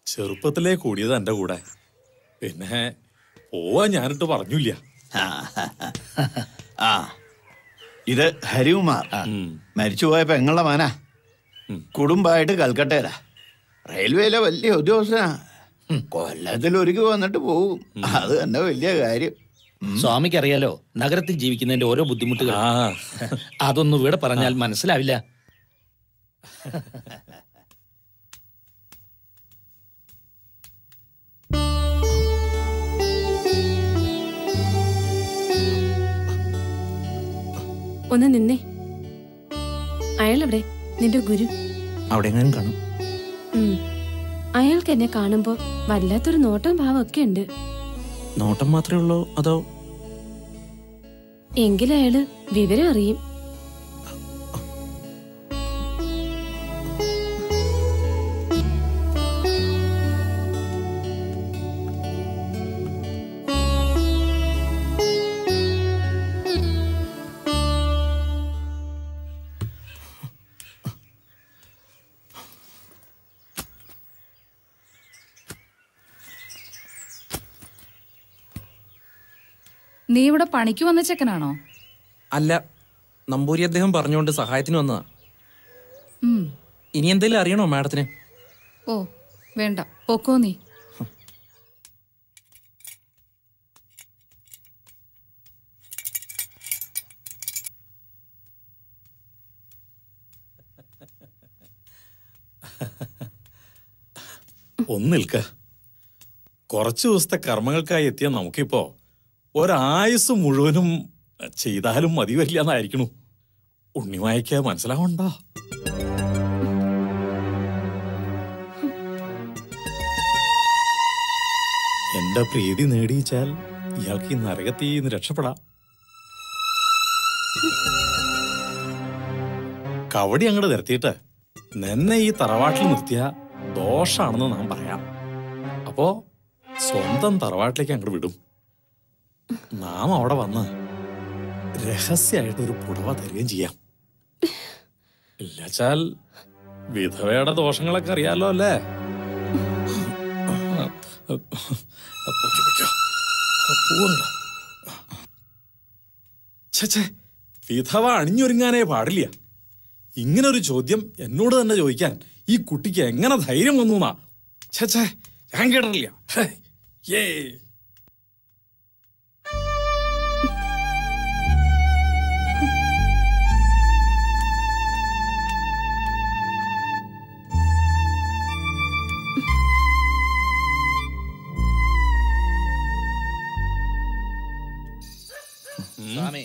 Speaker 16: ചെറുപ്പത്തിലേ കൂടിയത് എന്റെ കൂടെ. പിന്നെ പോവാ ഞാനിട്ട് പറഞ്ഞില്ല.
Speaker 10: ആ, ഇത് ഹരികുമാർ, മരിച്ചുപോയ പെങ്ങളുടെ മാനാ. കുടുംബമായിട്ട് കൽക്കട്ടയിലാ. റെയിൽവേയിലെ വലിയ ഉദ്യോഗസ്ഥനാ. കൊല്ലത്തിൽ ഒരിക്കൽ വന്നിട്ട് പോകും. അത് തന്നെ വലിയ കാര്യം.
Speaker 18: സ്വാമിക്ക് അറിയാലോ നഗരത്തിൽ ജീവിക്കുന്നതിന്റെ ഓരോ ബുദ്ധിമുട്ടുകൾ. അതൊന്നും ഇവിടെ പറഞ്ഞാൽ മനസ്സിലാവില്ല.
Speaker 19: ഒന്ന് നിന്നേ. അയാളെവിടെ? നിന്റെ ഗുരു
Speaker 18: അവിടെ എങ്ങാനും കാണും.
Speaker 19: അയാൾക്ക് എന്നെ കാണുമ്പോ വല്ലാത്തൊരു നോട്ടം ഭാവമൊക്കെ ഉണ്ട്.
Speaker 18: നോട്ടം മാത്രമേ ഉള്ളൂ അതോ?
Speaker 19: എങ്കിലും അയാള് വിവരം അറിയും.
Speaker 2: നീ ഇവിടെ പണിക്ക് വന്ന ചെക്കനാണോ?
Speaker 14: അല്ല, നമ്പൂരി അദ്ദേഹം പറഞ്ഞുകൊണ്ട് സഹായത്തിന് വന്നതാ. ഇനി എന്തെങ്കിലും അറിയണോ മാഡത്തിന്?
Speaker 2: ഓ വേണ്ട, പൊക്കോ നീ.
Speaker 16: ഒന്ന് നിൽക്ക. കുറച്ചു ദിവസത്തെ കർമ്മങ്ങൾക്കായി എത്തിയ നമുക്കിപ്പോ ഒരായുസ് മുഴുവനും ചെയ്താലും മതി വരില്ല എന്നായിരിക്കണു. ഉണ്ണിമായ്ക്ക് മനസ്സിലാവണ്ടോ? എന്റെ പ്രീതി നേടിയിച്ചാൽ ഇയാൾക്ക് ഈ നരകത്തിൽ നിന്ന് രക്ഷപ്പെടാം. കവടി അങ്ങോട്ട് നിരത്തിയിട്ട് നിന്നെ ഈ തറവാട്ടിൽ നിർത്തിയ ദോഷാണെന്ന് നാം പറയാം. അപ്പോ സ്വന്തം തറവാട്ടിലേക്ക് അങ്ങോട്ട് വിടും. നാം അവിടെ വന്ന് രഹസ്യമായിട്ടൊരു പുടവ തരുകയും ചെയ്യാം. ഇല്ലാച്ചാൽ വിധവയുടെ ദോഷങ്ങളൊക്കെ അറിയാലോ അല്ലേ? വിധവ അണിഞ്ഞൊരുങ്ങാനേ പാടില്ല. ഇങ്ങനൊരു ചോദ്യം എന്നോട് തന്നെ ചോദിക്കാൻ ഈ കുട്ടിക്ക് എങ്ങനെ ധൈര്യം വന്നു എന്നാ ഞാൻ കേട്ടിട്ടില്ല.
Speaker 18: സ്വാമി,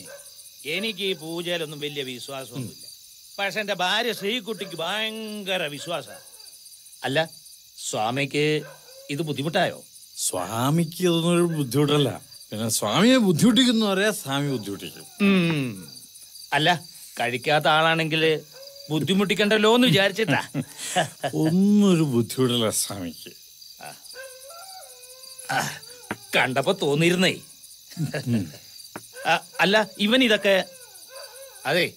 Speaker 18: എനിക്ക് ഈ പൂജയിലൊന്നും വലിയ വിശ്വാസമൊന്നുമില്ല. പക്ഷെ എന്റെ ഭാര്യ ശ്രീകുട്ടിക്ക് ഭയങ്കര വിശ്വാസ. അല്ല, സ്വാമിക്ക് ഇത് ബുദ്ധിമുട്ടായോ?
Speaker 16: സ്വാമിക്ക് ഇതൊന്നൊരു ബുദ്ധിമുട്ടല്ല. പിന്നെ സ്വാമിയെ ബുദ്ധിമുട്ടിക്കുന്നവരെ സ്വാമി ബുദ്ധിമുട്ടിക്കും.
Speaker 18: അല്ല, കഴിക്കാത്ത ആളാണെങ്കിൽ ബുദ്ധിമുട്ടിക്കണ്ടല്ലോ എന്ന് വിചാരിച്ചിട്ടാ.
Speaker 16: ഒന്നൊരു ബുദ്ധിമുട്ടല്ല സ്വാമിക്ക്.
Speaker 18: കണ്ടപ്പോ തോന്നിയിരുന്നേ. അല്ല, ഇവൻ ഇതൊക്കെ അതെ,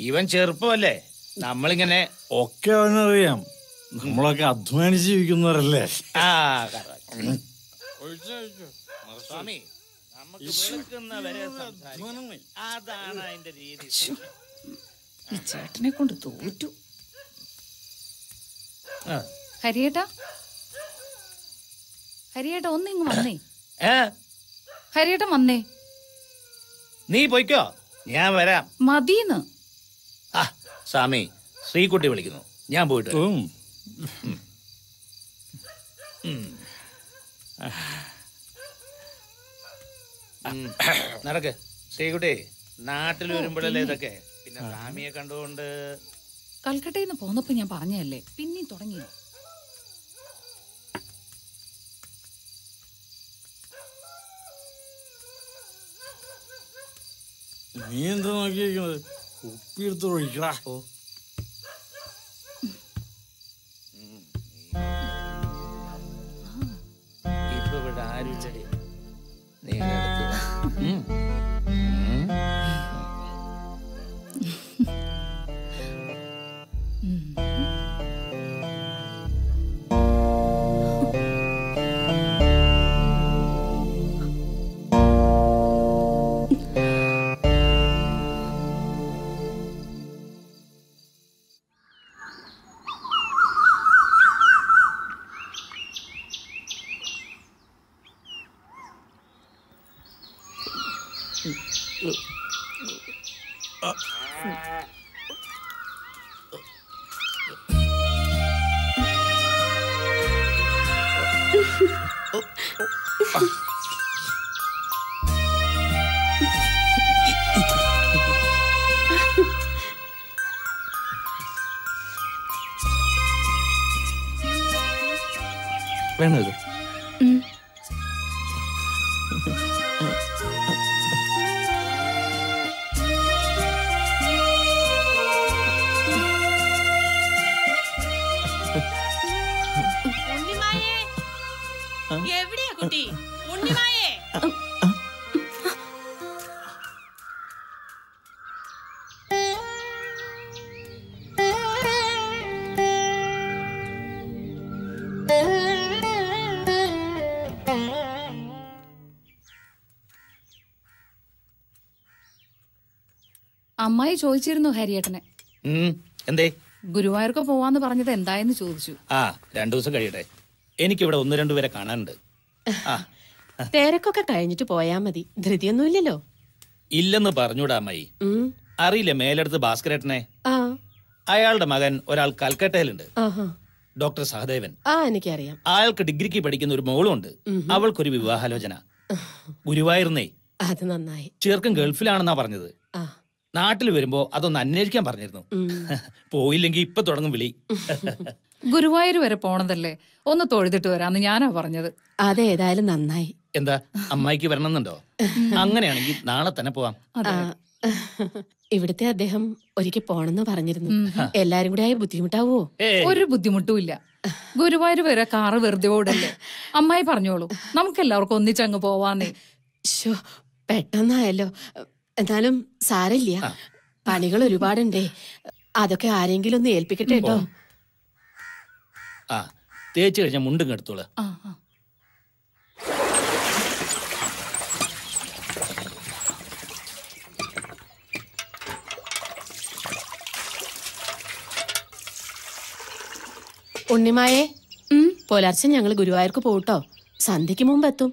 Speaker 18: ഇവൻ ചെറുപ്പമല്ലേ, നമ്മളിങ്ങനെ
Speaker 16: ഒക്കെ അവനറിയാം. നമ്മളൊക്കെ അധ്വാനിച്ച് ജീവിക്കുന്നവരല്ലേ.
Speaker 18: സ്വാമി, നമുക്ക് വെളുക്കുന്നവരെ സംസാരിക്കാം. അതാണ് അതിന്റെ രീതി.
Speaker 2: ഈ ചേട്ടനെ കൊണ്ട് തോറ്റു. ഹരിയേട്ടാ, ഹരിയേട്ടാ ഒന്നിങ്ങ് വന്നേ. ഹരിയേട്ടൻ വന്നേ.
Speaker 18: നീ പോയിക്കോ, ഞാൻ വരാം.
Speaker 2: മതീന്ന്.
Speaker 18: സ്വാമി, ശ്രീകുട്ടി വിളിക്കുന്നു, ഞാൻ പോയിട്ട് നടക്ക്. ശ്രീകുട്ടി, നാട്ടിൽ വരുമ്പോഴല്ലേ ഇതൊക്കെ. പിന്നെ സ്വാമിയെ കണ്ടുകൊണ്ട്
Speaker 2: കൽക്കട്ടയിൽ നിന്ന് പോന്നപ്പോ ഞാൻ പറഞ്ഞല്ലേ, പിന്നെയും തുടങ്ങി.
Speaker 16: നീ എന്താ നോക്കിയിരിക്കുന്നത്? കുപ്പി എടുത്ത് ഒഴിക്കടാ.
Speaker 18: ഇപ്പൊ ഇവിടെ ആരുമില്ലടി, നീ
Speaker 14: വേണോ ഇത്?
Speaker 3: എവിടെയാ കുട്ടി? ഉണ്ണിമായേ,
Speaker 2: അമ്മായി ചോദിച്ചിരുന്നു ഹരിയേട്ടനെ.
Speaker 18: എന്തേ?
Speaker 2: ഗുരുവായൂർക്ക് പോവാന്ന് പറഞ്ഞത് എന്തായെന്ന് ചോദിച്ചു.
Speaker 18: ആ, 2 ദിവസം കഴിയട്ടെ. എനിക്കിവിടെ 1-2 പേരെ കാണാനുണ്ട്.
Speaker 3: തിരക്കൊക്കെ കഴിഞ്ഞിട്ട് പോയാ മതി, ധൃതിയൊന്നുമില്ലല്ലോ.
Speaker 18: ഇല്ലെന്ന് പറഞ്ഞൂടാ അമ്മായി. അറിയില്ല മേലെടുത്ത് ഭാസ്കരേട്ടനെ?
Speaker 3: ആ,
Speaker 18: അയാളുടെ മകൻ ഒരാൾ കൽക്കട്ടയിലുണ്ട്,
Speaker 3: ആഹാ.
Speaker 18: ഡോക്ടർ സഹദേവൻ.
Speaker 3: ആ, എനിക്കറിയാം.
Speaker 18: അയാൾക്ക് ഡിഗ്രിക്ക് പഠിക്കുന്ന ഒരു മോളുണ്ട്. അവൾക്കൊരു വിവാഹാലോചന. ഗുരുവായൂർന്നേ.
Speaker 3: അത് നന്നായി.
Speaker 18: ചെറുക്കൻ ഗൾഫിലാണെന്നാ പറഞ്ഞത്. നാട്ടിൽ വരുമ്പോ അതൊന്ന് അന്വേഷിക്കാൻ പറഞ്ഞിരുന്നു. പോയില്ലെങ്കി ഇപ്പൊ തുടങ്ങും വിളി.
Speaker 2: ഗുരുവായൂർ വരെ പോണതല്ലേ, ഒന്ന് തൊഴുതിട്ട് വരാന്ന് ഞാനാ പറഞ്ഞത്.
Speaker 3: അതേതായാലും നന്നായി.
Speaker 18: എന്താ അമ്മായിക്ക് വരണമെന്നുണ്ടോ? അങ്ങനെയാണെങ്കിൽ നാളെ തന്നെ പോവാം.
Speaker 3: ഇവിടുത്തെ അദ്ദേഹം ഒരിക്കൽ പോണെന്ന് പറഞ്ഞിരുന്നു. എല്ലാരും കൂടെ ആയി ബുദ്ധിമുട്ടാവോ?
Speaker 2: ഒരു ബുദ്ധിമുട്ടും ഇല്ല. ഗുരുവായൂർ വരെ കാറ് വെറുതെ ഓടല്ലേ. അമ്മായി പറഞ്ഞോളൂ, നമുക്ക് എല്ലാവർക്കും ഒന്നിച്ചങ്ങ് പോവാന്നേ.
Speaker 3: പെട്ടെന്നായല്ലോ. എന്നാലും സാരമില്ല, പണികൾ ഒരുപാടുണ്ടേ. അതൊക്കെ ആരെങ്കിലും ഒന്ന് ഏൽപ്പിക്കട്ടെ കേട്ടോ.
Speaker 18: ആ, തേച്ച് കഴിഞ്ഞ മുണ്ടും എടുത്തോളൂ.
Speaker 3: ഉണ്ണിമായേ, പുലർച്ചെ ഞങ്ങൾ ഗുരുവായൂർക്ക് പോട്ടോ. സന്ധ്യക്ക് മുമ്പ് എത്തും.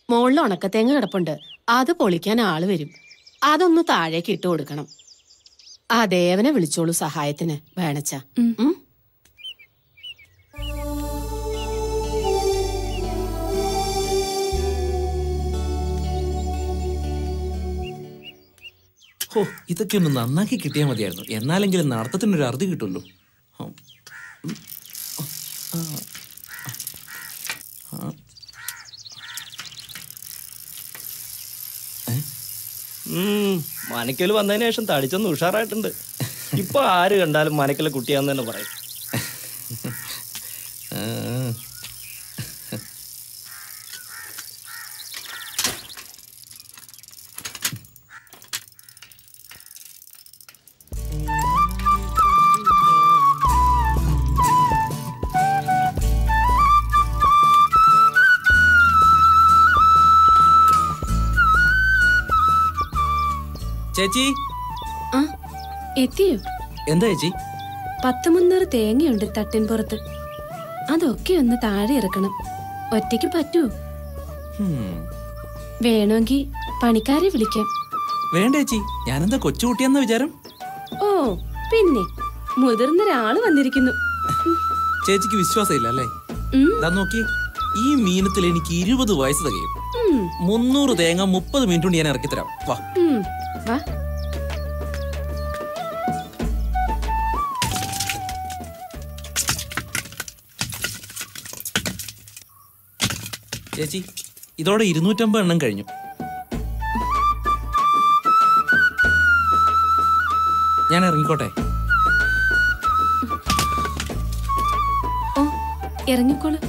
Speaker 3: മുകളിൽ ഉണക്കത്തേങ്ങ കിടപ്പുണ്ട്, അത് പൊളിക്കാൻ ആള് വരും. അതൊന്ന് താഴേക്ക് ഇട്ട് കൊടുക്കണം. ആ ദേവനെ വിളിച്ചോളൂ സഹായത്തിന്, വേണച്ച.
Speaker 14: ഓ, ഇതൊക്കെ ഒന്ന് നന്നാക്കി കിട്ടിയാൽ മതിയായിരുന്നു. എന്നാലെങ്കിലും നടത്തത്തിനൊരു അറുതി കിട്ടുമല്ലോ.
Speaker 11: മനക്കൽ വന്നതിന് ശേഷം തടിച്ചൊന്ന് ഉഷാറായിട്ടുണ്ട്. ഇപ്പൊ ആര് കണ്ടാലും മനക്കലെ കുട്ടിയാന്ന് തന്നെ പറയും.
Speaker 14: ചേച്ചി
Speaker 19: എത്തിയോ?
Speaker 14: എന്താ ചേച്ചി?
Speaker 19: 10-300 തേങ്ങയുണ്ട് തട്ടിൻ പുറത്ത്. അതൊക്കെ ഒന്ന് താഴെ ഇറക്കണം. ഒറ്റയ്ക്ക് പറ്റുമോ? വേണമെങ്കിൽ പണിക്കാരെ വിളിക്കാം.
Speaker 14: വേണ്ട ചേച്ചി, ഞാനെന്താ കൊച്ചുകുട്ടിയെന്ന വിചാരം?
Speaker 19: ഓ പിന്നെ, മുതിർന്നൊരാള് വന്നിരിക്കുന്നു.
Speaker 14: ചേച്ചിക്ക് വിശ്വാസം ഇല്ല അല്ലേ? നോക്കി, ഈ മീനത്തിൽ എനിക്ക് 20 വയസ്സ് തികയും. 300 തേങ്ങ 30 മിനിറ്റ് കൊണ്ട് ഞാൻ ഇറക്കിത്തരാം. വാ
Speaker 19: വാ.
Speaker 14: ചേച്ചി, ഇതോടെ 250 എണ്ണം കഴിഞ്ഞു. ഞാൻ ഇറങ്ങിക്കോട്ടെ?
Speaker 19: ഓ, ഇറങ്ങിക്കോളൂ.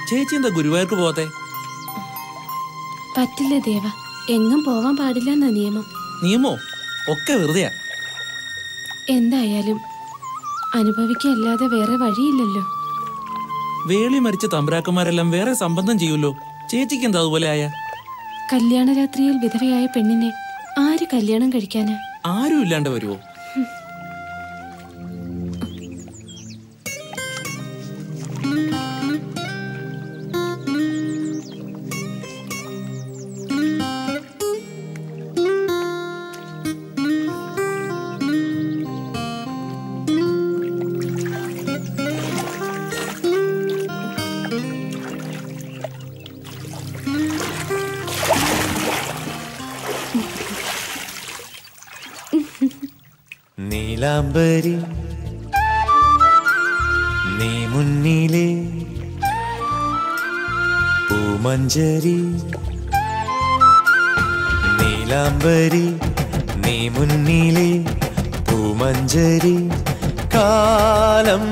Speaker 14: ചേച്ചി എന്താ ഗുരുവായൂർക്ക് പോകാത്തെ?
Speaker 19: പറ്റില്ല ദേവ, എങ്ങും പോവാൻ പാടില്ല എന്നാ നിയമം.
Speaker 14: നിയമോ? ഒക്കെ വെറുതെയാ.
Speaker 19: എന്തായാലും അനുഭവിക്കല്ലാതെ വേറെ വഴിയില്ലല്ലോ.
Speaker 14: വേളി മരിച്ച തമ്പുരാക്കന്മാരെല്ലാം വേറെ സംബന്ധം ചെയ്യൂല്ലോ. ചേച്ചിക്ക് എന്താ അതുപോലെ ആയ?
Speaker 19: കല്യാണരാത്രിയിൽ വിധവയായ പെണ്ണിനെ ആര് കല്യാണം കഴിക്കാനാ?
Speaker 14: ആരും ഇല്ലാണ്ട് വരുവോ?
Speaker 20: നീലാംബരി നീ മുന്നിലെ പൂമഞ്ചരി, നീലാംബരി നീ മുന്നിലെ പൂമഞ്ചരി, കാലം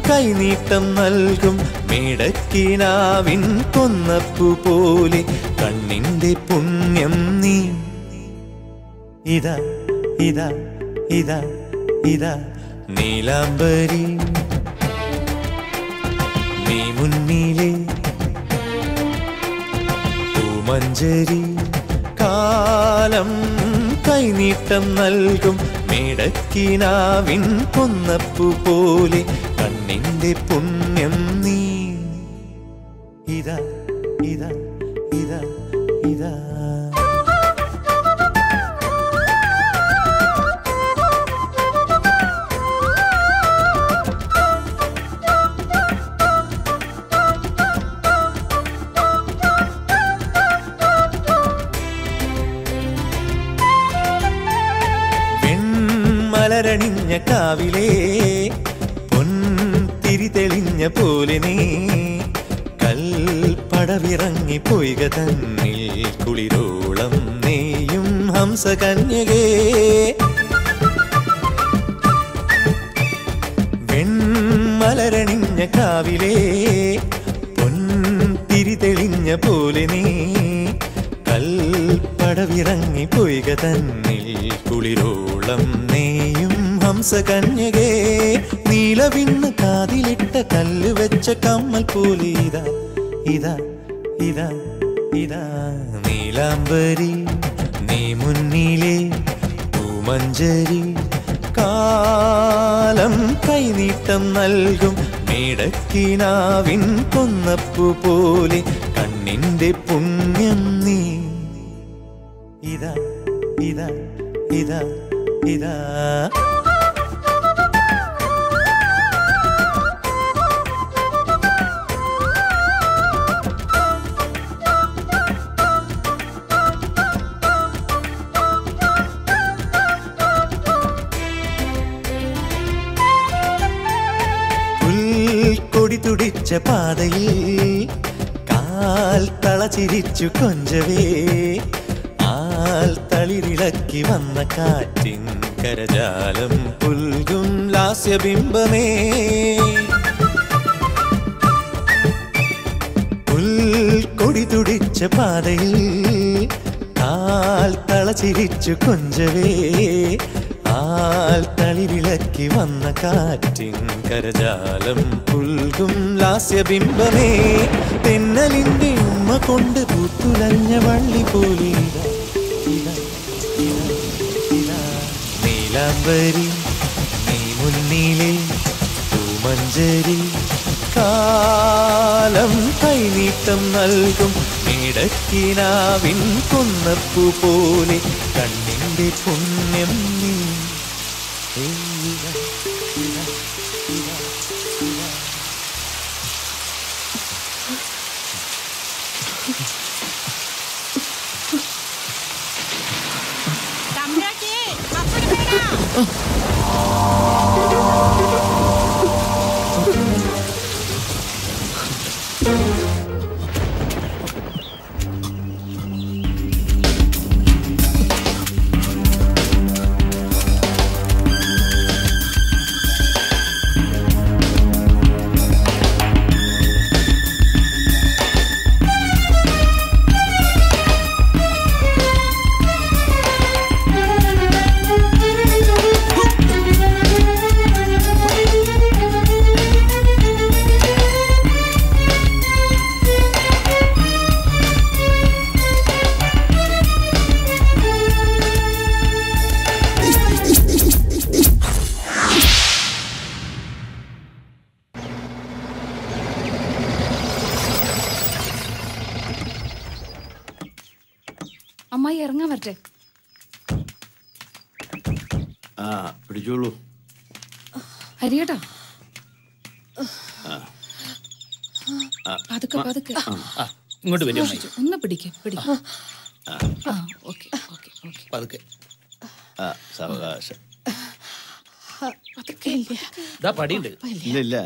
Speaker 20: കൈനീട്ടം നൽകും മിടക്കിനാവിൻ കൊന്നപ്പു പോലെ കണ്ണിന്റെ പുണ്യം നീ. ഇതാ ഇതാ ഇതാ ഇതാ നീലാംബരി നീ മുന്നിലെ പൂമഞ്ചരി, കാലം കൈനീട്ടം നൽകും മിടക്കിനാവിൻ കൊന്നപ്പു പോലെ കണ്ണിന്റെ പുണ്യം നീ. ഇതാ ഇതാ ഇതാ ഇതാ മലരണിഞ്ഞ കാവിലേ പൊൻതിരി തെളിഞ്ഞ പോലെ നീ കൽപ്പടവിറങ്ങി പൊയ്ക തന്നിൽ കുളിരോളം നെയ്യും ഹംസകന്യകേ. വെൺമലരണിഞ്ഞ കാവിലേ പൊൻതിരി തെളിഞ്ഞ പോലെ നീ കൽപ്പടവിറങ്ങി പൊയ്ക തന്നിൽ കുളിരോളം നെയ്യും ഹംസകന്യകേ. നീലവിണ്ണ് കാതിലിട്ട കല്ല് വെച്ച കമ്മൽ പോലെ ഇതാ ഇതാ ഇതാ ഇതാ നീലാംബരി നീ മുന്നിലെ പൂമഞ്ചരി, കാലം കൈനീട്ടം നൽകും മിടക്കിനാവിൻ കൊന്നപ്പു പോലെ കണ്ണിന്റെ പുണ്യം നീ. ഇതാ ഇതാ ഇതാ ഇതാ പുൽക്കൊടി തുടിച്ച പാതയിൽ കാൽ തളചിരിച്ചു കൊഞ്ചവേ, തളിരിളക്കി വന്ന കാറ്റിൻ കരജാലം പുൽകും ലാസ്യബിംബമേ. പുൽക്കൊടി തുടിച്ച പാതയിൽ കാൽ തളചിരിച്ചു കൊഞ്ചവേ, തളിരിളക്കി വന്ന കാറ്റിൻ കരജാലം പുൽകും ലാസ്യബിംബമേ. തെന്നലിന്റെ ഉമ്മ കൊണ്ട് പൂത്തുലഞ്ഞ വള്ളി പോലെ നീലാംബരി നീ മുന്നിലെ പൂമഞ്ചരി, കാലം കൈനീട്ടം നൽകും മിടക്കിനാവിൻ കൊന്നപ്പു പോലെ കണ്ണിന്റെ പുണ്യം നീ.
Speaker 9: അമ്മായി ഇറങ്ങാൻ വരട്ടെ.
Speaker 10: ആ പിടിച്ചോളൂ.
Speaker 9: ഹരിയേട്ടാ പതുക്കെ പതുക്കെ
Speaker 18: ഇങ്ങോട്ട് വരും.
Speaker 9: ഒന്ന് പിടിക്ക ഓക്കെ ഓക്കെ ഓക്കെ
Speaker 18: പതുക്കെ.
Speaker 10: സാവകാശം.
Speaker 18: പടിയുണ്ട്.
Speaker 10: ഇല്ല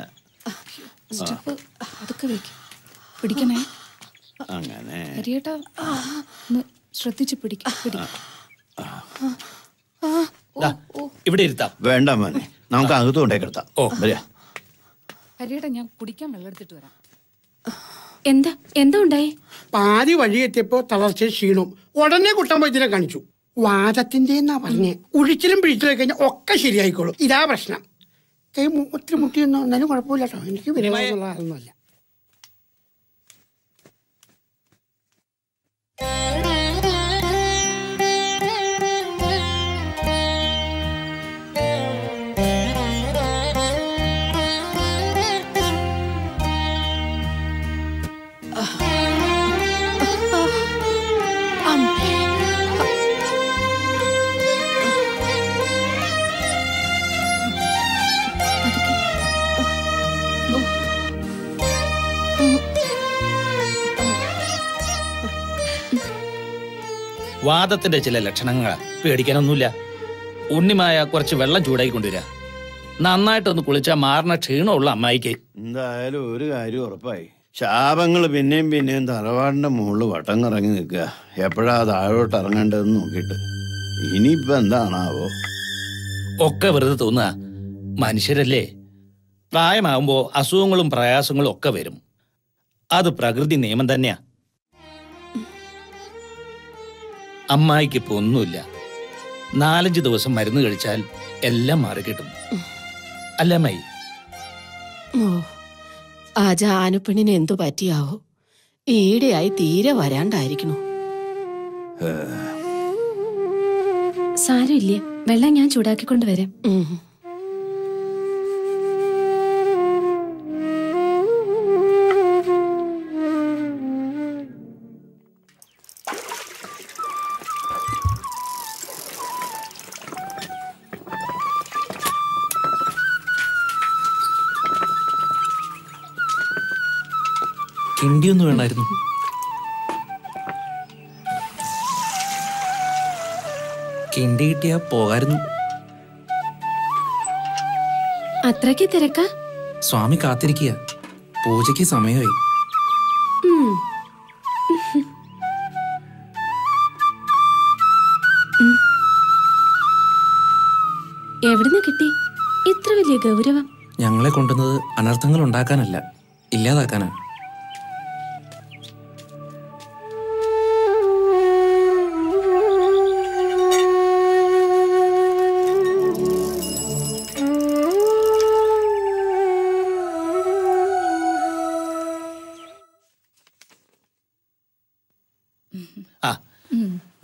Speaker 9: സ്റ്റെപ്പ് പതുക്കെ വെക്ക്. പിടിക്കണേ.
Speaker 10: അങ്ങനെ
Speaker 9: ഹരിയേട്ടാ ഒന്ന് ശ്രദ്ധിച്ച് പിടിക്ക.
Speaker 18: ഇവിടെ ഇരുത്താം.
Speaker 10: വേണ്ട മോനെ, നമുക്ക് അകത്ത് കൊണ്ടേ കിടത്താം. ഓ വരാ.
Speaker 9: ഹരിയേട്ടാ ഞാൻ കുടിക്കാൻ വെള്ളം എടുത്തിട്ട് വരാം.
Speaker 19: എന്താ ഉണ്ടായി?
Speaker 17: പാതി വഴി എത്തിയപ്പോ തളർച്ച ക്ഷീണവും. ഉടനെ കുട്ടൻ വൈദ്യനെ കാണിച്ചു. വാദത്തിന്റെ എന്നാ പറഞ്ഞേ. ഉഴിച്ചിലും പിഴിച്ചിലും കഴിഞ്ഞാൽ ഒക്കെ ശരിയായിക്കോളും. ഇതാ പ്രശ്നം. കൈ ഒത്തിരി മുട്ടിയൊന്നും ഒന്നാലും കുഴപ്പമില്ല കേട്ടോ. എനിക്ക് വിരമൊന്നുമല്ല.
Speaker 18: വാദത്തിന്റെ ചില ലക്ഷണങ്ങളാ, പേടിക്കാനൊന്നുമില്ല. ഉണ്ണിമായ കുറച്ച് വെള്ളം ചൂടാക്കി കൊണ്ടുവരാ. നന്നായിട്ടൊന്ന് കുളിച്ചാൽ മാറുന്ന ക്ഷീണമുള്ള അമ്മായിക്ക്.
Speaker 10: എന്തായാലും ഒരു കാര്യം ഉറപ്പായി. ശാപങ്ങൾ പിന്നെയും തറവാടിന്റെ മുകളിൽ വട്ടം കറങ്ങി നിൽക്കുക. എപ്പോഴാ താഴോട്ട് ഇറങ്ങേണ്ടതെന്ന് നോക്കിയിട്ട്. ഇനിയിപ്പോ എന്താണാവോ?
Speaker 18: ഒക്കെ വെറുതെ തോന്നുക. മനുഷ്യരല്ലേ, പ്രായമാകുമ്പോ അസുഖങ്ങളും പ്രയാസങ്ങളും ഒക്കെ വരും. അത് പ്രകൃതി നിയമം തന്നെയാ. അമ്മായിക്ക് ഇപ്പൊ ഒന്നുമില്ല. 4-5 ദിവസം മരുന്ന് കഴിച്ചാൽ എല്ലാം മാറിക്കിട്ടും. അല്ല അമ്മായി?
Speaker 3: ആ ജാനുപ്പെണ്ണിന് എന്തു പറ്റിയാവോ? ഈടെയായി തീരെ വരാണ്ടായിരിക്കണു.
Speaker 19: സാരമില്ലേ, വെള്ളം ഞാൻ ചൂടാക്കിക്കൊണ്ട് വരാം.
Speaker 14: കിണ്ടിയൊന്നും വേണമായിരുന്നു. കിണ്ടി കിട്ടിയാ പോകായിരുന്നു.
Speaker 19: അത്രയ്ക്ക് തിരക്കാ?
Speaker 14: സ്വാമി കാത്തിരിക്കുക. പൂജയ്ക്ക് സമയമായി.
Speaker 19: എവിടുന്ന് കിട്ടി ഇത്ര വലിയ ഗൗരവം?
Speaker 14: ഞങ്ങളെ കൊണ്ടുവന്നത് അനർത്ഥങ്ങൾ ഉണ്ടാക്കാനല്ല, ഇല്ലാതാക്കാനാ.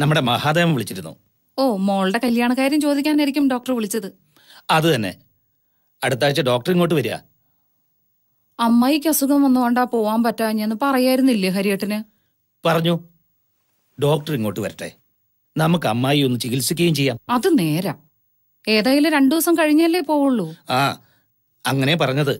Speaker 18: നമ്മുടെ മഹാദേവൻ വിളിച്ചിരുന്നു.
Speaker 2: ഓ, മോളുടെ കല്യാണക്കാര്യം ചോദിക്കാനായിരിക്കും ഡോക്ടർ വിളിച്ചത്.
Speaker 18: അത് തന്നെ. അടുത്ത ആഴ്ച ഡോക്ടർ ഇങ്ങോട്ട് വരിക.
Speaker 2: അമ്മായിക്ക് അസുഖം വന്നുകൊണ്ടാ പോവാൻ പറ്റാഞ്ഞെന്ന് പറയായിരുന്നില്ലേ ഹരിയേട്ടന്?
Speaker 18: പറഞ്ഞു. ഡോക്ടർ ഇങ്ങോട്ട് വരട്ടെ, നമുക്ക് അമ്മായി ഒന്ന് ചികിത്സിക്കുകയും ചെയ്യാം.
Speaker 2: അത് നേരാ. ഏതായാലും 2 ദിവസം കഴിഞ്ഞല്ലേ പോവുള്ളൂ.
Speaker 18: ആ, അങ്ങനെ പറഞ്ഞത്.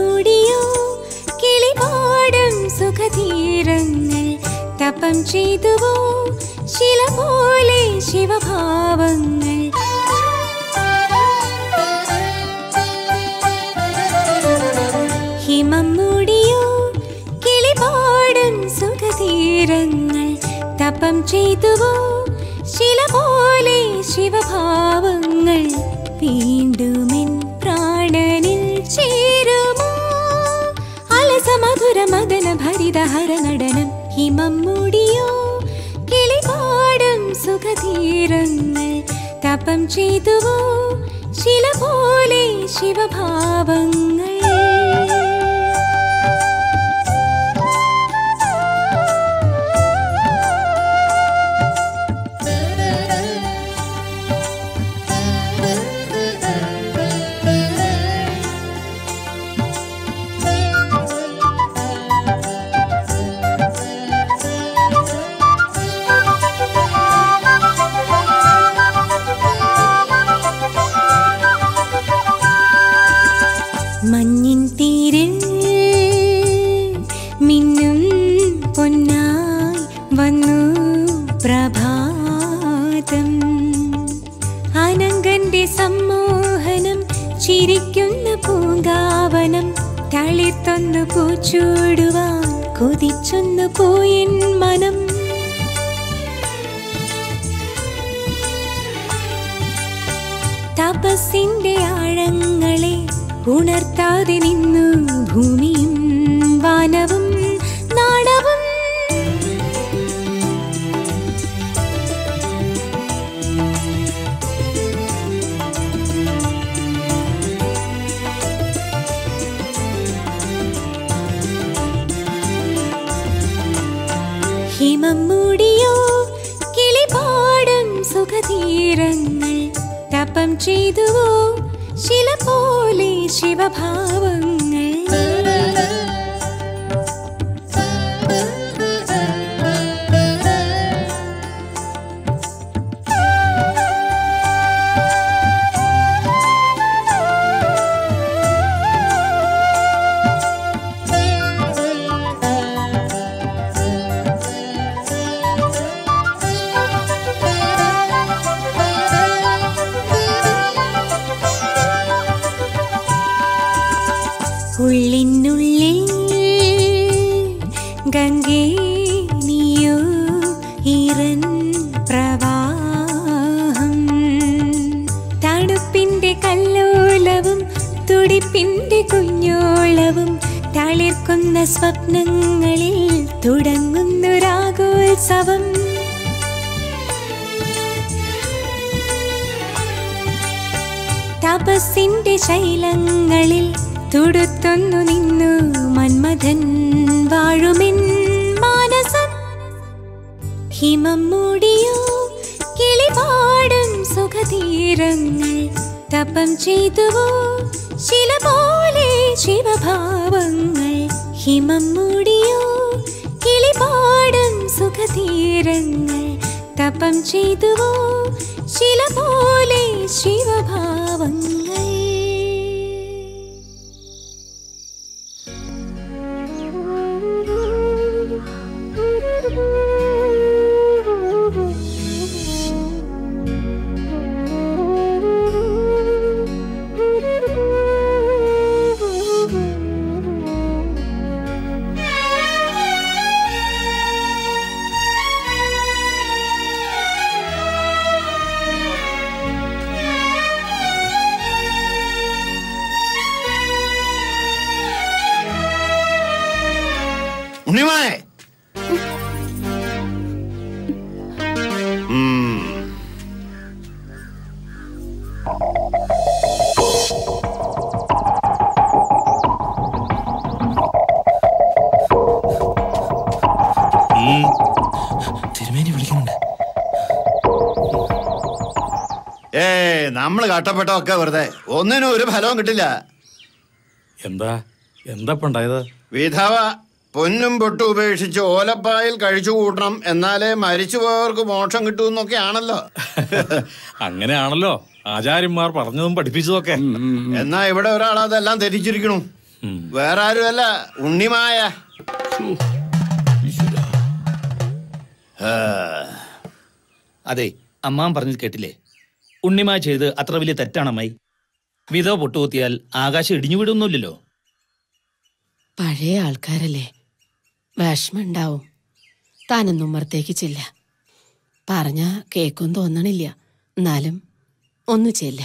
Speaker 12: മൂടിയോ കിളിപാടും സുഖതീരങ്ങൾ തപം ചെയ്തുവോ ശില പോലെ ശിവഭാവങ്ങൾ ഹിമം മൂടിയോ കിളിപാടും സുഖതീരങ്ങൾ തപം ചെയ്തുവോ ശില പോലെ ശിവഭാവങ്ങൾ വീണ്ടുമെൻ പ്രാണനിൽ ചേരുമോ അലസമധുര മദന ഭരിതഹര നടനം ഹിമം മൂടിയോ കിളിപാടും സുഖതീരങ്ങൾ തപം ചെയ്തുവോ ശില പോലെ ശിവഭാവങ്ങൾ മഞ്ഞിൻ തീരിൽ മിന്നും പൊന്നായി വന്നു പ്രഭാതം അനങ്കന്റെ സമ്മോഹനം ചിരിക്കുന്ന പൂങ്കാവനം തളിർത്തൊന്നു പൂച്ചൂടുവാൻ കൊതിച്ചൊന്നു പോയിൻ മനം തപസ്സിന്റെ ആഴങ്ങളെ ഉണർത്താതെ നിന്നു ഭൂമിയും വാനവും നാടവും ഹിമം മൂടിയോ കിളിപാടും സുഖതീരങ്ങൾ തപം ചെയ്തുവോ ശില പോലെ ശിവഭാവങ്ങൾ ഉള്ളിനുള്ളിൽ ഗംഗേ നീയോ ഈറൻ പ്രവാഹം തണുപ്പിന്റെ കല്ലോലവും തുടിപ്പിന്റെ കുഞ്ഞോളവും തളിർക്കുന്ന സ്വപ്നങ്ങളിൽ തുടങ്ങുന്നു രാഗോത്സവം തപസ്സിന്റെ ശൈലങ്ങളിൽ തുടുത്തൊന്നു നിന്നു മന്മഥൻ വാഴുമിൻ മാനസം ഹിമം മൂടിയോ കിളിപാടും സുഖതീരങ്ങൾ തപം ചെയ്തുവോ ശില പോലെ ശിവഭാവങ്ങൾ ഹിമം മൂടിയോ കിളിപാടും സുഖതീരങ്ങൾ തപം ചെയ്തുവോ ശില പോലെ ശിവഭാവങ്ങൾ
Speaker 10: ഉണ്ണിമാനെ
Speaker 14: തിരുമേനി വിളിക്കുന്നുണ്ട്.
Speaker 10: നമ്മള് കട്ടപ്പെട്ടൊക്കെ വെറുതെ ഒന്നിനും ഒരു ഫലവും കിട്ടില്ല.
Speaker 16: എന്താ ഉണ്ടായത്?
Speaker 10: വിധവ പൊന്നും പൊട്ടും ഉപേക്ഷിച്ച് ഓലപ്പായിൽ കഴിച്ചു കൂട്ടണം, എന്നാലേ മരിച്ചുപോയവർക്ക് മോക്ഷം കിട്ടുമെന്നൊക്കെയാണല്ലോ.
Speaker 16: അങ്ങനെയാണല്ലോ ആചാര്യന്മാർ പറഞ്ഞതും പഠിപ്പിച്ചതൊക്കെ.
Speaker 10: എന്നാ ഇവിടെ ഒരാൾ അതെല്ലാം ധരിച്ചിരിക്കണു. വേറെ ആരുമല്ല, ഉണ്ണിമായ.
Speaker 18: അതെ, അമ്മാൻ പറഞ്ഞത് കേട്ടില്ലേ? ഉണ്ണിമായ ചെയ്ത് അത്ര വലിയ തെറ്റാണ് അമ്മായി. വിധവ പൊട്ടുകുത്തിയാൽ ആകാശം ഇടിഞ്ഞു വിടുന്നില്ലല്ലോ.
Speaker 3: പഴയ ആൾക്കാരല്ലേ, വിഷമുണ്ടാവും. താനൊന്നും ഉമ്മറത്തേക്ക് ചെല്ല. പറഞ്ഞ കേക്കും തോന്നണില്ല, എന്നാലും ഒന്ന് ചെല്ല.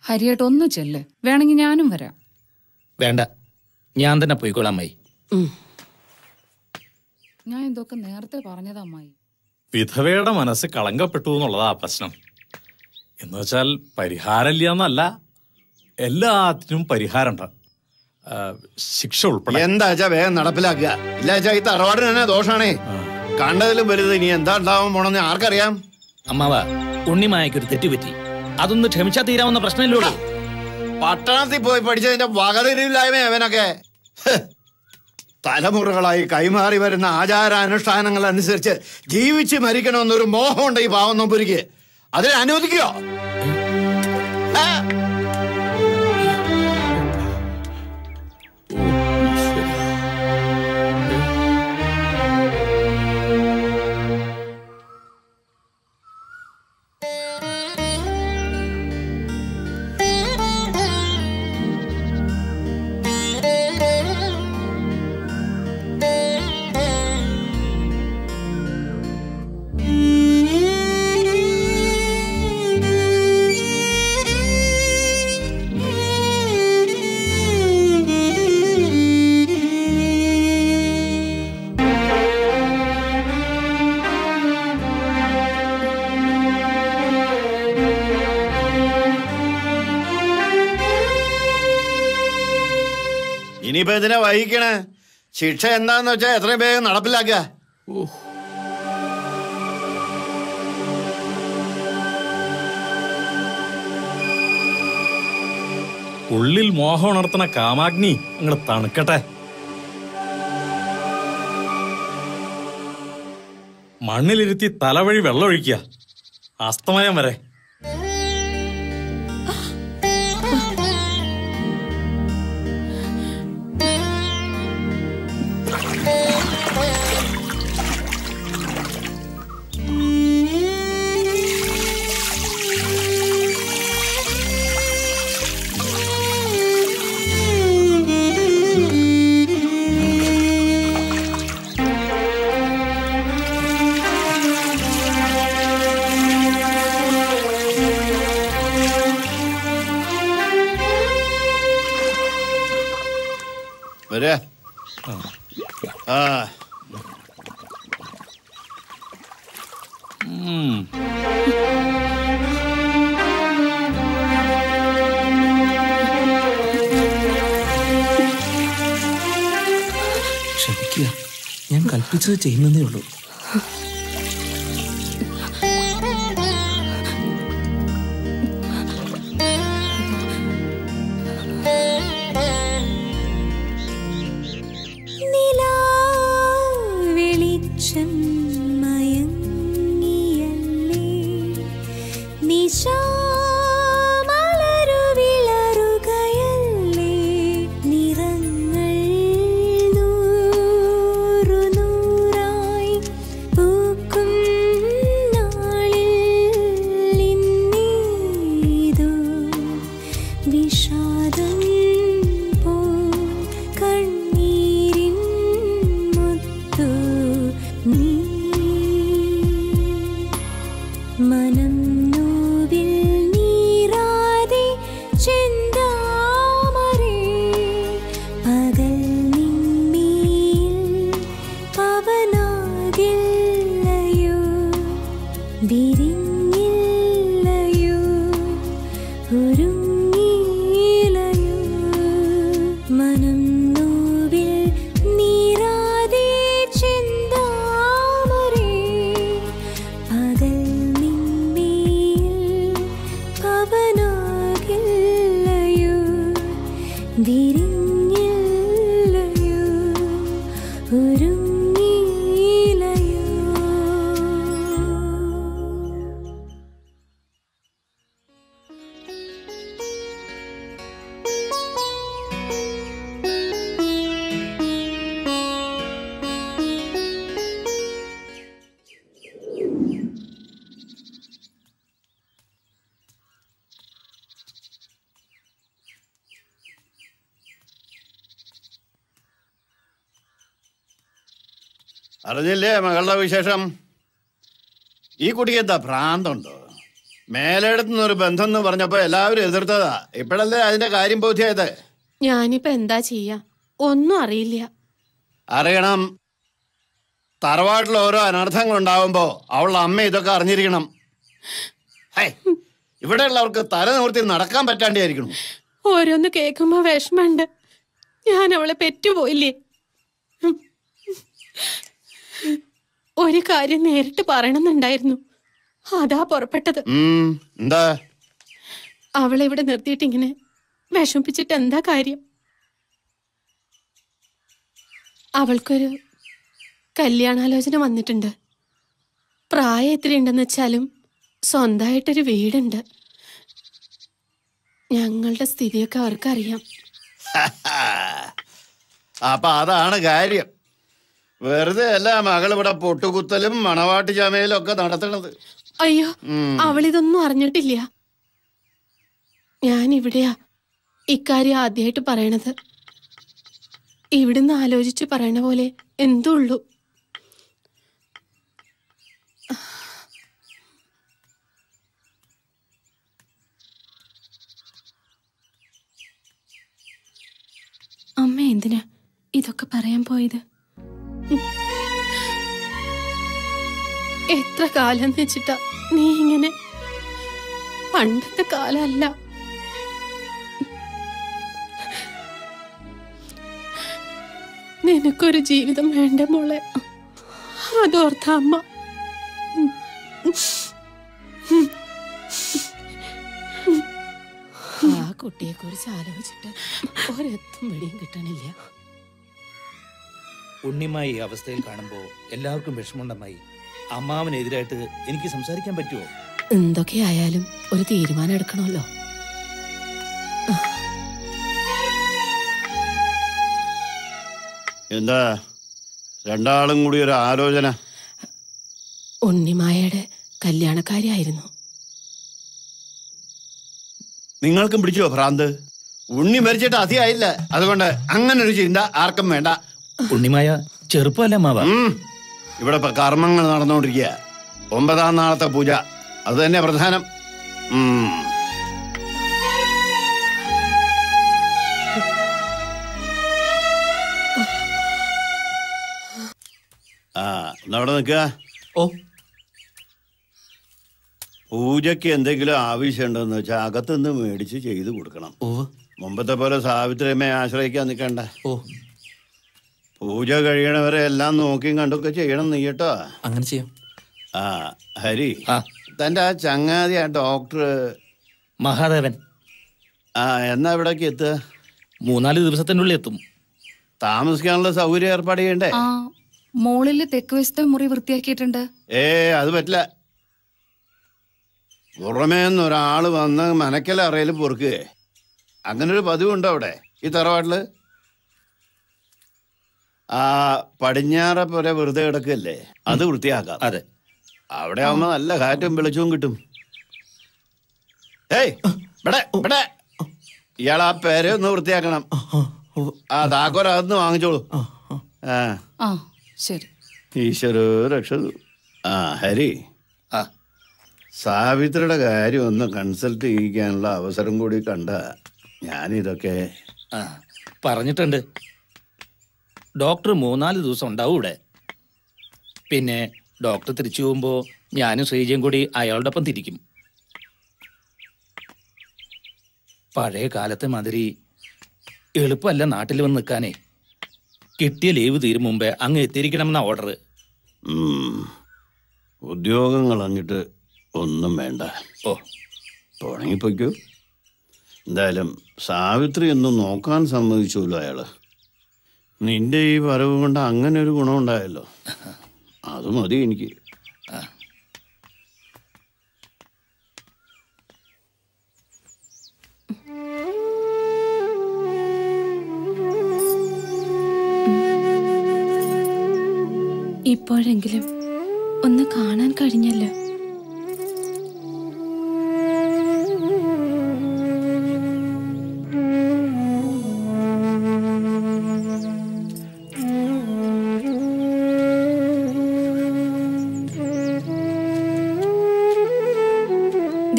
Speaker 2: ഹരിയേട്ട് ഒന്ന് ചെല്ല്, വേണമെങ്കിൽ ഞാനും വരാം.
Speaker 18: വേണ്ട, ഞാൻ തന്നെ പോയിക്കോളാം അമ്മായി.
Speaker 2: ഞാൻ ഇതൊക്കെ നേരത്തെ പറഞ്ഞതാ അമ്മായി.
Speaker 16: വിധവയുടെ മനസ്സ് കളങ്കപ്പെട്ടു എന്നുള്ളതാ പ്രശ്നം. എന്ന് വെച്ചാൽ പരിഹാരമില്ല എന്നല്ല, എല്ലാത്തിനും പരിഹാരമുണ്ട്, ശിക്ഷ ഉൾപ്പെടെ.
Speaker 10: എന്താച്ചാ വേഗം നടപ്പിലാക്കുക. ഇല്ലാച്ചാ ഈ തറവാടിന് തന്നെ ദോഷാണേ. കണ്ടതിലും വലുത് ഇനി എന്താ ഉണ്ടാവാൻ പോണെന്ന് ആർക്കറിയാം.
Speaker 18: അമ്മാവ, ഉണ്ണിമായക്കൊരു തെറ്റുപറ്റി, അതൊന്ന് ക്ഷമിച്ചാ തീരാവുന്ന പ്രശ്നമില്ലോളൂ.
Speaker 10: പട്ടണത്തിൽ പോയി പഠിച്ചതിന്റെ വകതിരിവില്ലായ്മ അവനൊക്കെ. തലമുറകളായി കൈമാറി വരുന്ന ആചാരാനുഷ്ഠാനങ്ങൾ അനുസരിച്ച് ജീവിച്ച് മരിക്കണമെന്നൊരു മോഹമുണ്ട് ഈ പാവം നമ്പൂരിക്ക്. അതിനെ അനുവദിക്കോ? ഇനിയിപ്പോ ഇതിനെ വഹിക്കണേ. ശിക്ഷ എന്താന്ന് വെച്ചാൽ എത്രയും വേഗം നടപ്പിലാക്കുക.
Speaker 16: ഉള്ളിൽ മോഹം ഉണർത്തുന്ന കാമാഗ്നി അങ്ങോട്ട് തണുക്കട്ടെ. മണ്ണിലിരുത്തി തലവഴി വെള്ളമൊഴിക്കുക, അസ്തമയം വരെ.
Speaker 10: വരെ
Speaker 14: ക്ഷമിക്കുക, ഞാൻ കൽപ്പിച്ചത് ചെയ്യുന്നതേ ഉള്ളൂ.
Speaker 12: നീ
Speaker 10: അറിഞ്ഞില്ലേ മകളുടെ വിശേഷം? ഈ കുട്ടിക്ക് എന്താ ഭ്രാന്തുണ്ടോ? മേലെടുത്തുനിന്നൊരു ബന്ധം എന്ന് പറഞ്ഞപ്പോ എല്ലാവരും എതിർത്തതാ. ഇപ്പോഴല്ലേ അതിന്റെ കാര്യം ബോധ്യായത്?
Speaker 3: ഞാനിപ്പോ എന്താ ചെയ്യാ? ഒന്നും അറിയില്ല.
Speaker 10: അറിയണം. തറവാട്ടിൽ ഓരോ അനർത്ഥങ്ങൾ ഉണ്ടാവുമ്പോ അവളുടെ അമ്മ ഇതൊക്കെ അറിഞ്ഞിരിക്കണം. ഇവിടെ ഉള്ളവർക്ക് തല നിവർത്തി നടക്കാൻ പറ്റാണ്ടായിരിക്കണം.
Speaker 3: ഓരോന്ന് കേൾക്കുമ്പോ വിഷമുണ്ട്. ഞാൻ അവളെ പെറ്റുപോയില്ലേ? ഒരു കാര്യം നേരിട്ട് പറയണമെന്നുണ്ടായിരുന്നു, അതാ പുറപ്പെട്ടത്.
Speaker 10: എന്താ?
Speaker 3: അവളെ ഇവിടെ നിർത്തിയിട്ട് ഇങ്ങനെ വിഷമിപ്പിച്ചിട്ട് എന്താ കാര്യം? അവൾക്കൊരു കല്യാണാലോചന വന്നിട്ടുണ്ട്. പ്രായം എത്രയുണ്ടെന്ന് വെച്ചാലും സ്വന്തമായിട്ടൊരു വീടുണ്ട്. ഞങ്ങളുടെ സ്ഥിതിയൊക്കെ അവർക്കറിയാം.
Speaker 10: അപ്പൊ അതാണ് കാര്യം. വെറുതെ അല്ല മകൾ ഇവിടെ പൊട്ടുകുത്തലും മണവാട്ടി ചമയിലും ഒക്കെ നടത്തണത്.
Speaker 3: അയ്യോ, അവളിതൊന്നും അറിഞ്ഞിട്ടില്ല. ഞാൻ ഇവിടെയാ ഇക്കാര്യം ആദ്യമായിട്ട് പറയണത്. ഇവിടുന്ന് ആലോചിച്ച് പറയണ പോലെ എന്തുള്ളൂ. അമ്മ എന്തിനാ ഇതൊക്കെ പറയാൻ പോയത്? എത്ര കാലം വെച്ചിട്ടാ നീ ഇങ്ങനെ? പണ്ടത്തെ കാലമല്ല. നിനക്കൊരു ജീവിതം വേണ്ട മോളെ, അതോർത്ത അമ്മ. ആ കുട്ടിയെ കുറിച്ച് ആലോചിച്ചിട്ട് ഒരെത്തും വെടിയും കിട്ടണില്ല.
Speaker 18: ഉണ്ണിമായി ഈ അവസ്ഥയിൽ കാണുമ്പോൾ എല്ലാവർക്കും വിഷമമുണ്ടമ്മായി. അമ്മാവനെതിരായിട്ട് എനിക്ക് സംസാരിക്കാൻ പറ്റുമോ?
Speaker 3: എന്തൊക്കെയായാലും ഒരു തീരുമാനം എടുക്കണമല്ലോ.
Speaker 10: എന്താ രണ്ടാളും കൂടി ഒരു ആലോചന?
Speaker 3: ഉണ്ണിമായയുടെ കല്യാണക്കാരിയായിരുന്നു.
Speaker 10: നിങ്ങൾക്കും പിടിച്ചോ ഭ്രാന്ത്? ഉണ്ണി മരിച്ചിട്ട് അധികമായില്ല, അതുകൊണ്ട് അങ്ങനെ ഒരു ചിന്ത ആർക്കും വേണ്ട.
Speaker 18: ഉണ്ണിമായ ചെറുപ്പമല്ല മാവ.
Speaker 10: ഇവിടെ ഇപ്പൊ കർമ്മങ്ങൾ നടന്നുകൊണ്ടിരിക്കുക. 9-ാം നാളത്തെ പൂജ, അത് തന്നെ പ്രധാനം. അവിടെ നിൽക്കുക. പൂജയ്ക്ക് എന്തെങ്കിലും ആവശ്യമുണ്ടെന്ന് വെച്ചാൽ അകത്തുനിന്ന് മേടിച്ച് ചെയ്തു കൊടുക്കണം. മുമ്പത്തെ പോലെ സാവിത്രിയമ്മയെ ആശ്രയിക്കാൻ നിൽക്കണ്ട. പൂജ കഴിയണവരെ എല്ലാം നോക്കിയും കണ്ടൊക്കെ ചെയ്യണം നീ കേട്ടോ.
Speaker 14: അങ്ങനെ ചെയ്യാം.
Speaker 10: ഹരി, തന്റെ ആ ചങ്ങാതി ആ ഡോക്ടർ
Speaker 18: മഹാദേവൻ
Speaker 10: എന്നാ ഇവിടേക്ക് എത്തുക?
Speaker 18: 3-4 ദിവസത്തിനുള്ളിൽ എത്തും.
Speaker 10: താമസിക്കാനുള്ള സൗകര്യം ഏർപ്പാട് ചെയ്യണ്ടേ?
Speaker 9: മോളില് തെക്ക് വശത്തെ മുറി വൃത്തിയാക്കിയിട്ടുണ്ട്.
Speaker 10: അത് പറ്റില്ല. പുറമേന്നൊരാള് വന്ന് മനക്കല അറയിൽ പൊറുക്കുക, അങ്ങനൊരു പതിവുണ്ടോ അവിടെ ഈ തറവാട്ടില്? ആ പടിഞ്ഞാറെ പോലെ വെറുതെ കിടക്കല്ലേ, അത് വൃത്തിയാക്കാം.
Speaker 18: അതെ,
Speaker 10: അവിടെ ആവുമ്പോ നല്ല കാറ്റും വെളിച്ചവും കിട്ടും. ഇയാൾ ആ പേരെ ഒന്ന് വൃത്തിയാക്കണം. താക്കോലകത്ത് വാങ്ങിച്ചോളൂ.
Speaker 9: ശരി.
Speaker 10: ഈശ്വരോ രക്ഷതു. ഹരി, സാവിത്രിയുടെ കാര്യം ഒന്ന് കൺസൾട്ട് ചെയ്യിക്കാനുള്ള അവസരം കൂടി കണ്ട ഞാനിതൊക്കെ
Speaker 18: പറഞ്ഞിട്ടുണ്ട്. ഡോക്ടർ 3-4 ദിവസം ഉണ്ടാവും ഇവിടെ. പിന്നെ ഡോക്ടർ തിരിച്ചു പോകുമ്പോൾ ഞാനും ശ്രീജയും കൂടി അയാളുടെ ഒപ്പം തിരിക്കും. പഴയ കാലത്തെ മാതിരി എളുപ്പമല്ല നാട്ടിൽ വന്ന് നിൽക്കാനേ. കിട്ടിയ ലീവ് തീരും മുമ്പേ അങ്ങ് എത്തിയിരിക്കണമെന്ന ഓർഡർ.
Speaker 10: ഉദ്യോഗം കളഞ്ഞിട്ട് ഒന്നും വേണ്ട. പോണെങ്കിപ്പോയ്ക്കോ. എന്തായാലും സാവിത്രി ഒന്നും നോക്കാൻ സമ്മതിച്ചല്ലോ അയാള്. നിന്റെ ഈ വരവ് കൊണ്ട് അങ്ങനെ ഒരു ഗുണമുണ്ടായല്ലോ, അത് മതി എനിക്ക്.
Speaker 19: ഇപ്പോഴെങ്കിലും ഒന്ന് കാണാൻ കഴിഞ്ഞല്ലോ.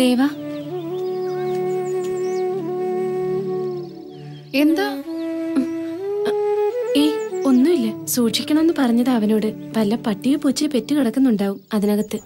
Speaker 19: ദേവാ,
Speaker 9: എന്താ?
Speaker 19: ഒന്നുമില്ല. സൂക്ഷിക്കണമെന്ന് പറഞ്ഞതാ അവനോട്. വല്ല പട്ടിയോ പൂച്ചയോ പെറ്റ് കിടക്കുന്നുണ്ടാവും അതിനകത്ത്.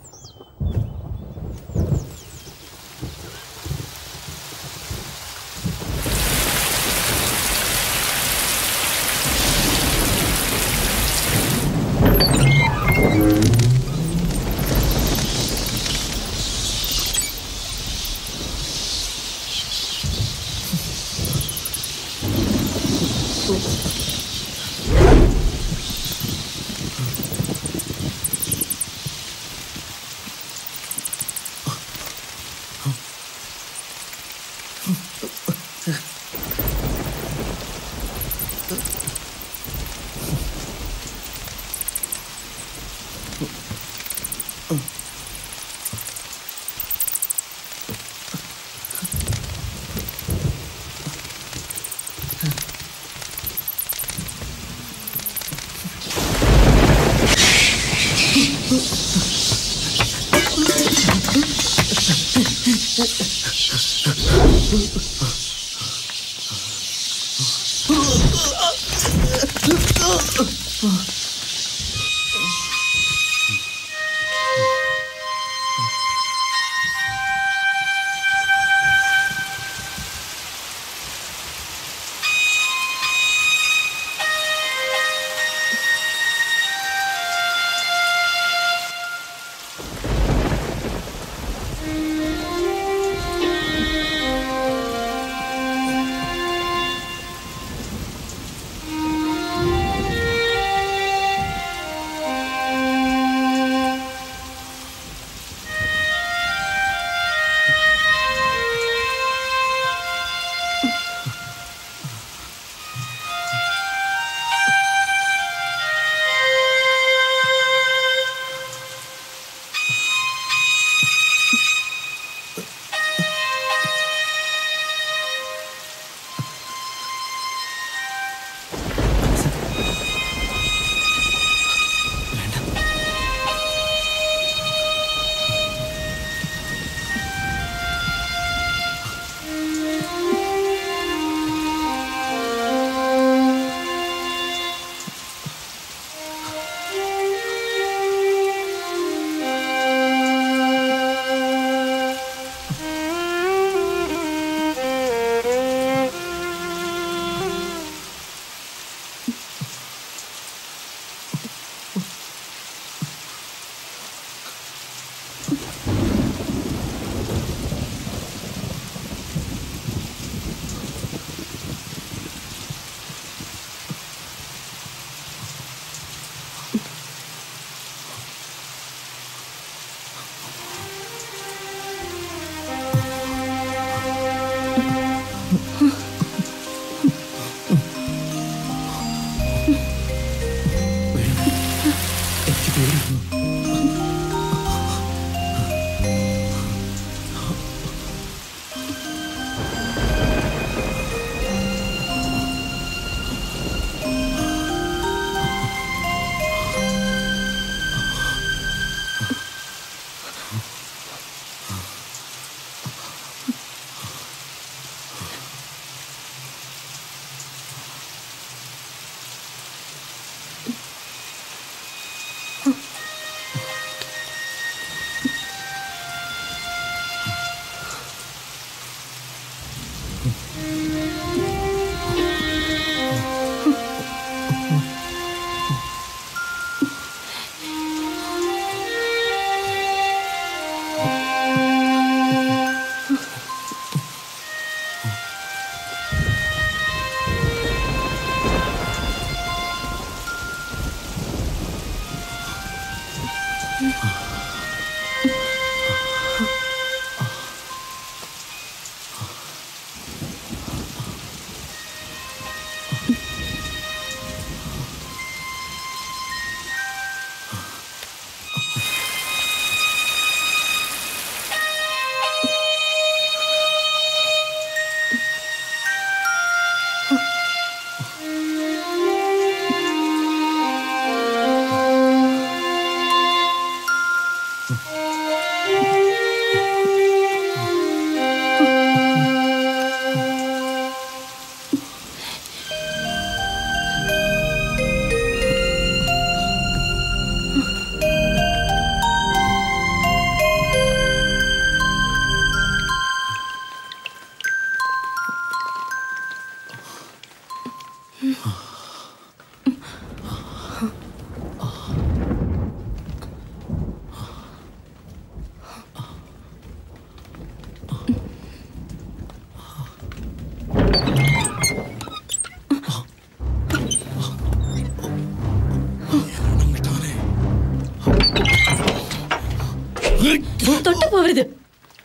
Speaker 19: തൊട്ടു പോവരുത്.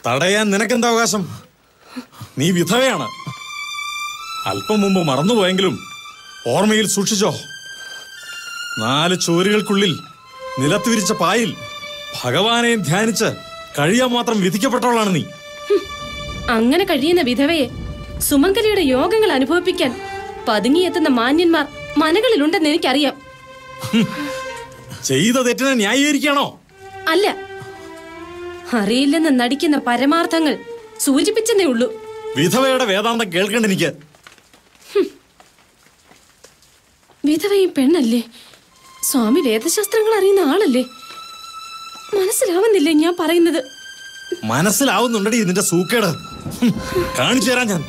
Speaker 16: തടയാൻ നിനക്കെന്താ അവകാശം? നീ വിധവയാണ്. അല്പം മുമ്പ് മറന്നുപോയെങ്കിലും ഓർമ്മയിൽ സൂക്ഷിച്ചോ. 4 ചുവരുകൾക്കുള്ളിൽ നിലത്ത് വിരിച്ച പായിൽ ഭഗവാനെ ധ്യാനിച്ച് കഴിയാൻ മാത്രം വിധിക്കപ്പെട്ടവളാണ് നീ.
Speaker 19: അങ്ങനെ കഴിയുന്ന വിധവയെ സുമംഗലിയുടെ യോഗങ്ങൾ അനുഭവിപ്പിക്കാൻ പതുങ്ങിയെത്തുന്ന മാന്യന്മാർ മനകളിലുണ്ടെന്ന് എനിക്കറിയാം.
Speaker 16: ചെയ്ത തെറ്റിനെ ന്യായീകരിക്കണോ?
Speaker 19: അല്ല, അറിയില്ലെന്ന് നടിക്കുന്ന പരമാർത്ഥങ്ങൾ സൂചിപ്പിച്ചെന്നേ ഉള്ളൂ.
Speaker 16: വിധവയുടെ വേദാന്തം കേൾക്കണ്ട എനിക്ക്.
Speaker 19: വിധവയും പെണ്ണല്ലേ? സ്വാമി വേദശാസ്ത്രങ്ങൾ അറിയുന്ന ആളല്ലേ? മനസ്സിലാവുന്നില്ലേ ഞാൻ പറയുന്നത്?
Speaker 16: മനസ്സിലാവുന്നുണ്ടടി ഇതിന്റെ സൂക്കേട്. കാണിച്ചു തരാം ഞാൻ.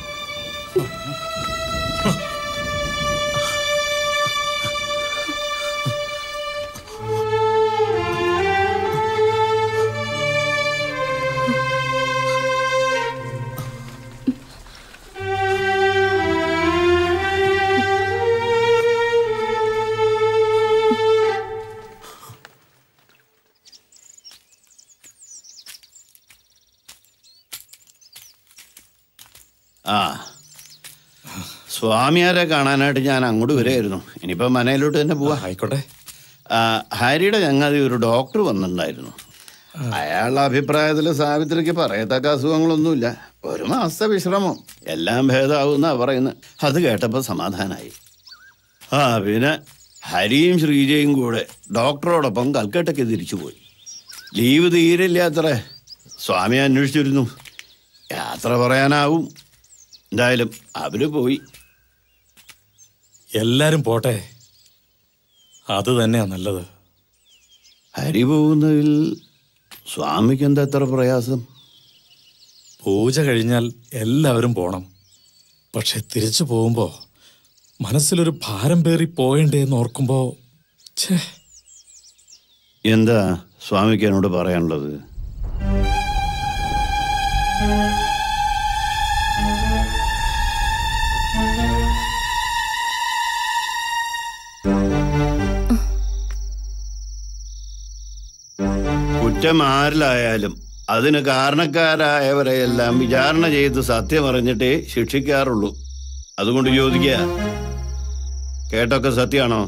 Speaker 10: ആ, സ്വാമിയാരെ കാണാനായിട്ട് ഞാൻ അങ്ങോട്ട് വരികയായിരുന്നു. ഇനിയിപ്പോൾ മനയിലോട്ട് തന്നെ പോവാ.
Speaker 16: ആയിക്കോട്ടെ.
Speaker 10: ഹാരിയുടെ ചങ്ങാതി ഒരു ഡോക്ടർ വന്നിട്ടുണ്ടായിരുന്നു. അയാളുടെ അഭിപ്രായത്തിൽ സാവിത്രിക്ക് പറയത്തക്ക അസുഖങ്ങളൊന്നുമില്ല. 1 മാസത്തെ വിശ്രമം, എല്ലാം ഭേദമാവുന്നാ പറയുന്നത്. അത് കേട്ടപ്പോൾ സമാധാനമായി. പിന്നെ ഹരിയും ശ്രീജയും കൂടെ ഡോക്ടറോടൊപ്പം കൽക്കട്ടയ്ക്ക് തിരിച്ചുപോയി. ലീവ് തീരില്ല അത്രേ. സ്വാമി അന്വേഷിച്ചിരുന്നു. യാത്ര പറയാനാവും. എന്തായാലും അവര് പോയി.
Speaker 16: എല്ലാരും പോട്ടെ, അത് തന്നെയാ നല്ലത്.
Speaker 10: ഹരി പോകുന്നതിൽ സ്വാമിക്ക് എന്താ എത്ര പ്രയാസം?
Speaker 16: പൂജ കഴിഞ്ഞാൽ എല്ലാവരും പോണം. പക്ഷെ തിരിച്ചു പോകുമ്പോ മനസ്സിലൊരു ഭാരം പേറി പോകണ്ടേന്ന് ഓർക്കുമ്പോ
Speaker 10: എന്താ സ്വാമിക്ക് എന്നോട് പറയാനുള്ളത്? കുറ്റം ആരിലായാലും അതിന് കാരണക്കാരായവരെയെല്ലാം വിചാരണ ചെയ്ത് സത്യം അറിഞ്ഞിട്ടേ ശിക്ഷിക്കാറുള്ളൂ. അതുകൊണ്ട് ചോദിക്കുക, കേട്ടൊക്കെ സത്യമാണോ?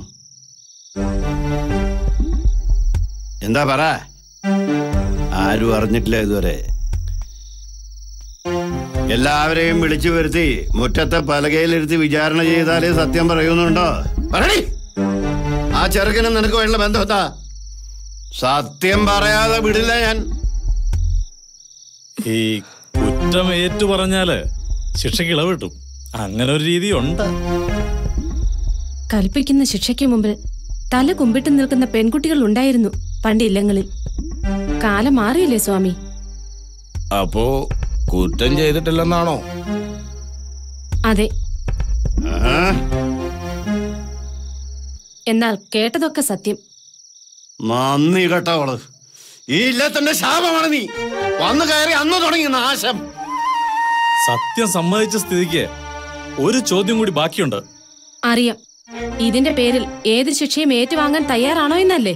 Speaker 10: എന്താ പറ? ആരും അറിഞ്ഞിട്ടില്ല ഇതുവരെ. എല്ലാവരെയും വിളിച്ചു വരുത്തി മുറ്റത്തെ പലകയിലിരുത്തി വിചാരണ ചെയ്താലേ സത്യം പറയുന്നുണ്ടോ? പറയണേ, ആ ചെറുക്കന് നിനക്ക് വേണ്ട ബന്ധം എന്താ? സത്യം പറയാതെ വിടില്ല ഞാൻ.
Speaker 16: ഈ കുറ്റം ഏറ്റു പറഞ്ഞാല് ശിക്ഷയ്ക്ക് ഇളവ് കിട്ടും. അങ്ങനെ ഒരു രീതി ഉണ്ട്.
Speaker 19: കൽപ്പിക്കുന്ന ശിക്ഷയ്ക്ക് മുമ്പിൽ തല കുമ്പിട്ട് നിൽക്കുന്ന പെൺകുട്ടികൾ ഉണ്ടായിരുന്നു പണ്ട് ഇല്ലങ്ങളിൽ. കാലം മാറിയില്ലേ സ്വാമി?
Speaker 15: അപ്പോ കുറ്റം ചെയ്തിട്ടില്ലെന്നാണോ?
Speaker 19: അതെ. എന്നാൽ കേട്ടതൊക്കെ സത്യം.
Speaker 10: നന്ദി കേട്ടവള്. ഈ ഇല്ലത്തിന്റെ ശാപമാണ് നീ. വന്നു കയറി അന്ന് തുടങ്ങി നാശം.
Speaker 16: സത്യം സമ്മതിച്ച സ്ഥിതിക്ക് ഒരു ചോദ്യം കൂടി ബാക്കിയുണ്ട്.
Speaker 19: അറിയാം. ഇതിന്റെ പേരിൽ ഏത് ശിക്ഷയും ഏറ്റുവാങ്ങാൻ തയ്യാറാണോ എന്നല്ലേ?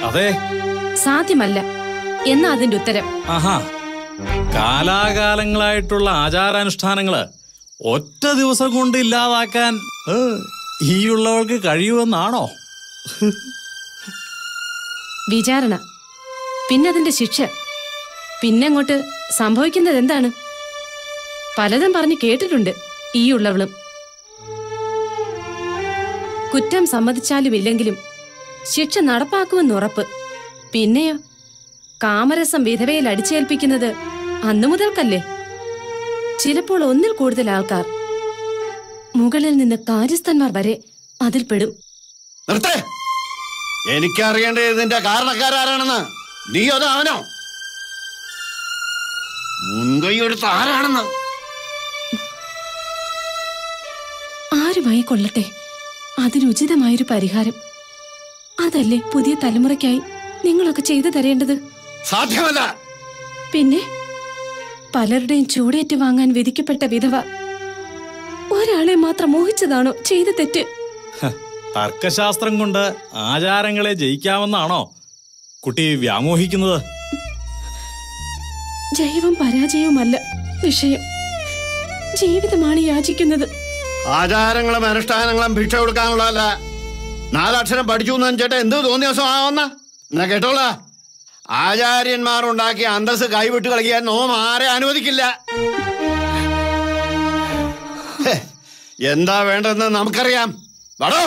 Speaker 16: അതെ.
Speaker 19: സാധ്യമല്ല എന്നാ അതിന്റെ ഉത്തരം.
Speaker 16: ആഹാ, കാലാകാലങ്ങളായിട്ടുള്ള ആചാരാനുഷ്ഠാനങ്ങള് ഒറ്റ ദിവസം കൊണ്ട് ഇല്ലാതാക്കാൻ ഈ ഉള്ളവർക്ക് കഴിയുമെന്നാണോ?
Speaker 19: വിചാരണ, പിന്നതിന്റെ ശിക്ഷ, പിന്നങ്ങോട്ട് സംഭവിക്കുന്നത് എന്താണ്? പലതും പറഞ്ഞു കേട്ടിട്ടുണ്ട് ഈ ഉള്ളവളും. കുറ്റം സമ്മതിച്ചാലും ഇല്ലെങ്കിലും ശിക്ഷ നടപ്പാക്കുമെന്ന് ഉറപ്പ്. പിന്നെയോ കാമരസം വിധവയിൽ അടിച്ചേൽപ്പിക്കുന്നത് അന്നു മുതൽക്കല്ലേ? ചിലപ്പോൾ ഒന്നിൽ കൂടുതൽ ആൾക്കാർ, മുകളിൽ നിന്ന് കാര്യസ്ഥന്മാർ വരെ അതിൽപ്പെടും.
Speaker 10: എനിക്കറിയേണ്ടത് ഇതിന്റെ കാരണക്കാരാണെന്ന്. നീ അതോ അവനോ? മുൻകൈയെടുത്ത ആരാണെന്ന്?
Speaker 19: ആരുമായി കൊള്ളട്ടെ, അതിനുചിതമായൊരു പരിഹാരം. അതല്ലേ പുതിയ തലമുറയ്ക്കായി നിങ്ങളൊക്കെ ചെയ്തു തരേണ്ടത്?
Speaker 10: സാധ്യമല്ല.
Speaker 19: പിന്നെ പലരുടെയും ചൂടേറ്റ് വാങ്ങാൻ വിധിക്കപ്പെട്ട വിധവ ഒരാളെ മാത്രം മോഹിച്ചതാണോ ചെയ്ത തെറ്റ്?
Speaker 16: തർക്കശാസ്ത്രം കൊണ്ട് ആചാരങ്ങളെ ജയിക്കാമെന്നാണോ കുട്ടി വ്യാമോഹിക്കുന്നത്?
Speaker 19: ജൈവം പരാജയവുമല്ല വിഷയം, ജീവിതമാണ് യാചിക്കുന്നത്.
Speaker 10: ആചാരങ്ങളും അനുഷ്ഠാനങ്ങളും ഭിക്ഷ കൊടുക്കാനുള്ളതല്ല. 4 അക്ഷരം പഠിച്ചു എന്ന് വെച്ചിട്ട് എന്ത് തോന്നിയ ദിവസം ആവുന്ന എന്നാ കേട്ടോള. ആചാര്യന്മാരുണ്ടാക്കിയ അന്തസ് കൈവിട്ട് കളിക്കാൻ നോം ആരെ അനുവദിക്കില്ല. എന്താ വേണ്ടതെന്ന് നമുക്കറിയാം. വടോ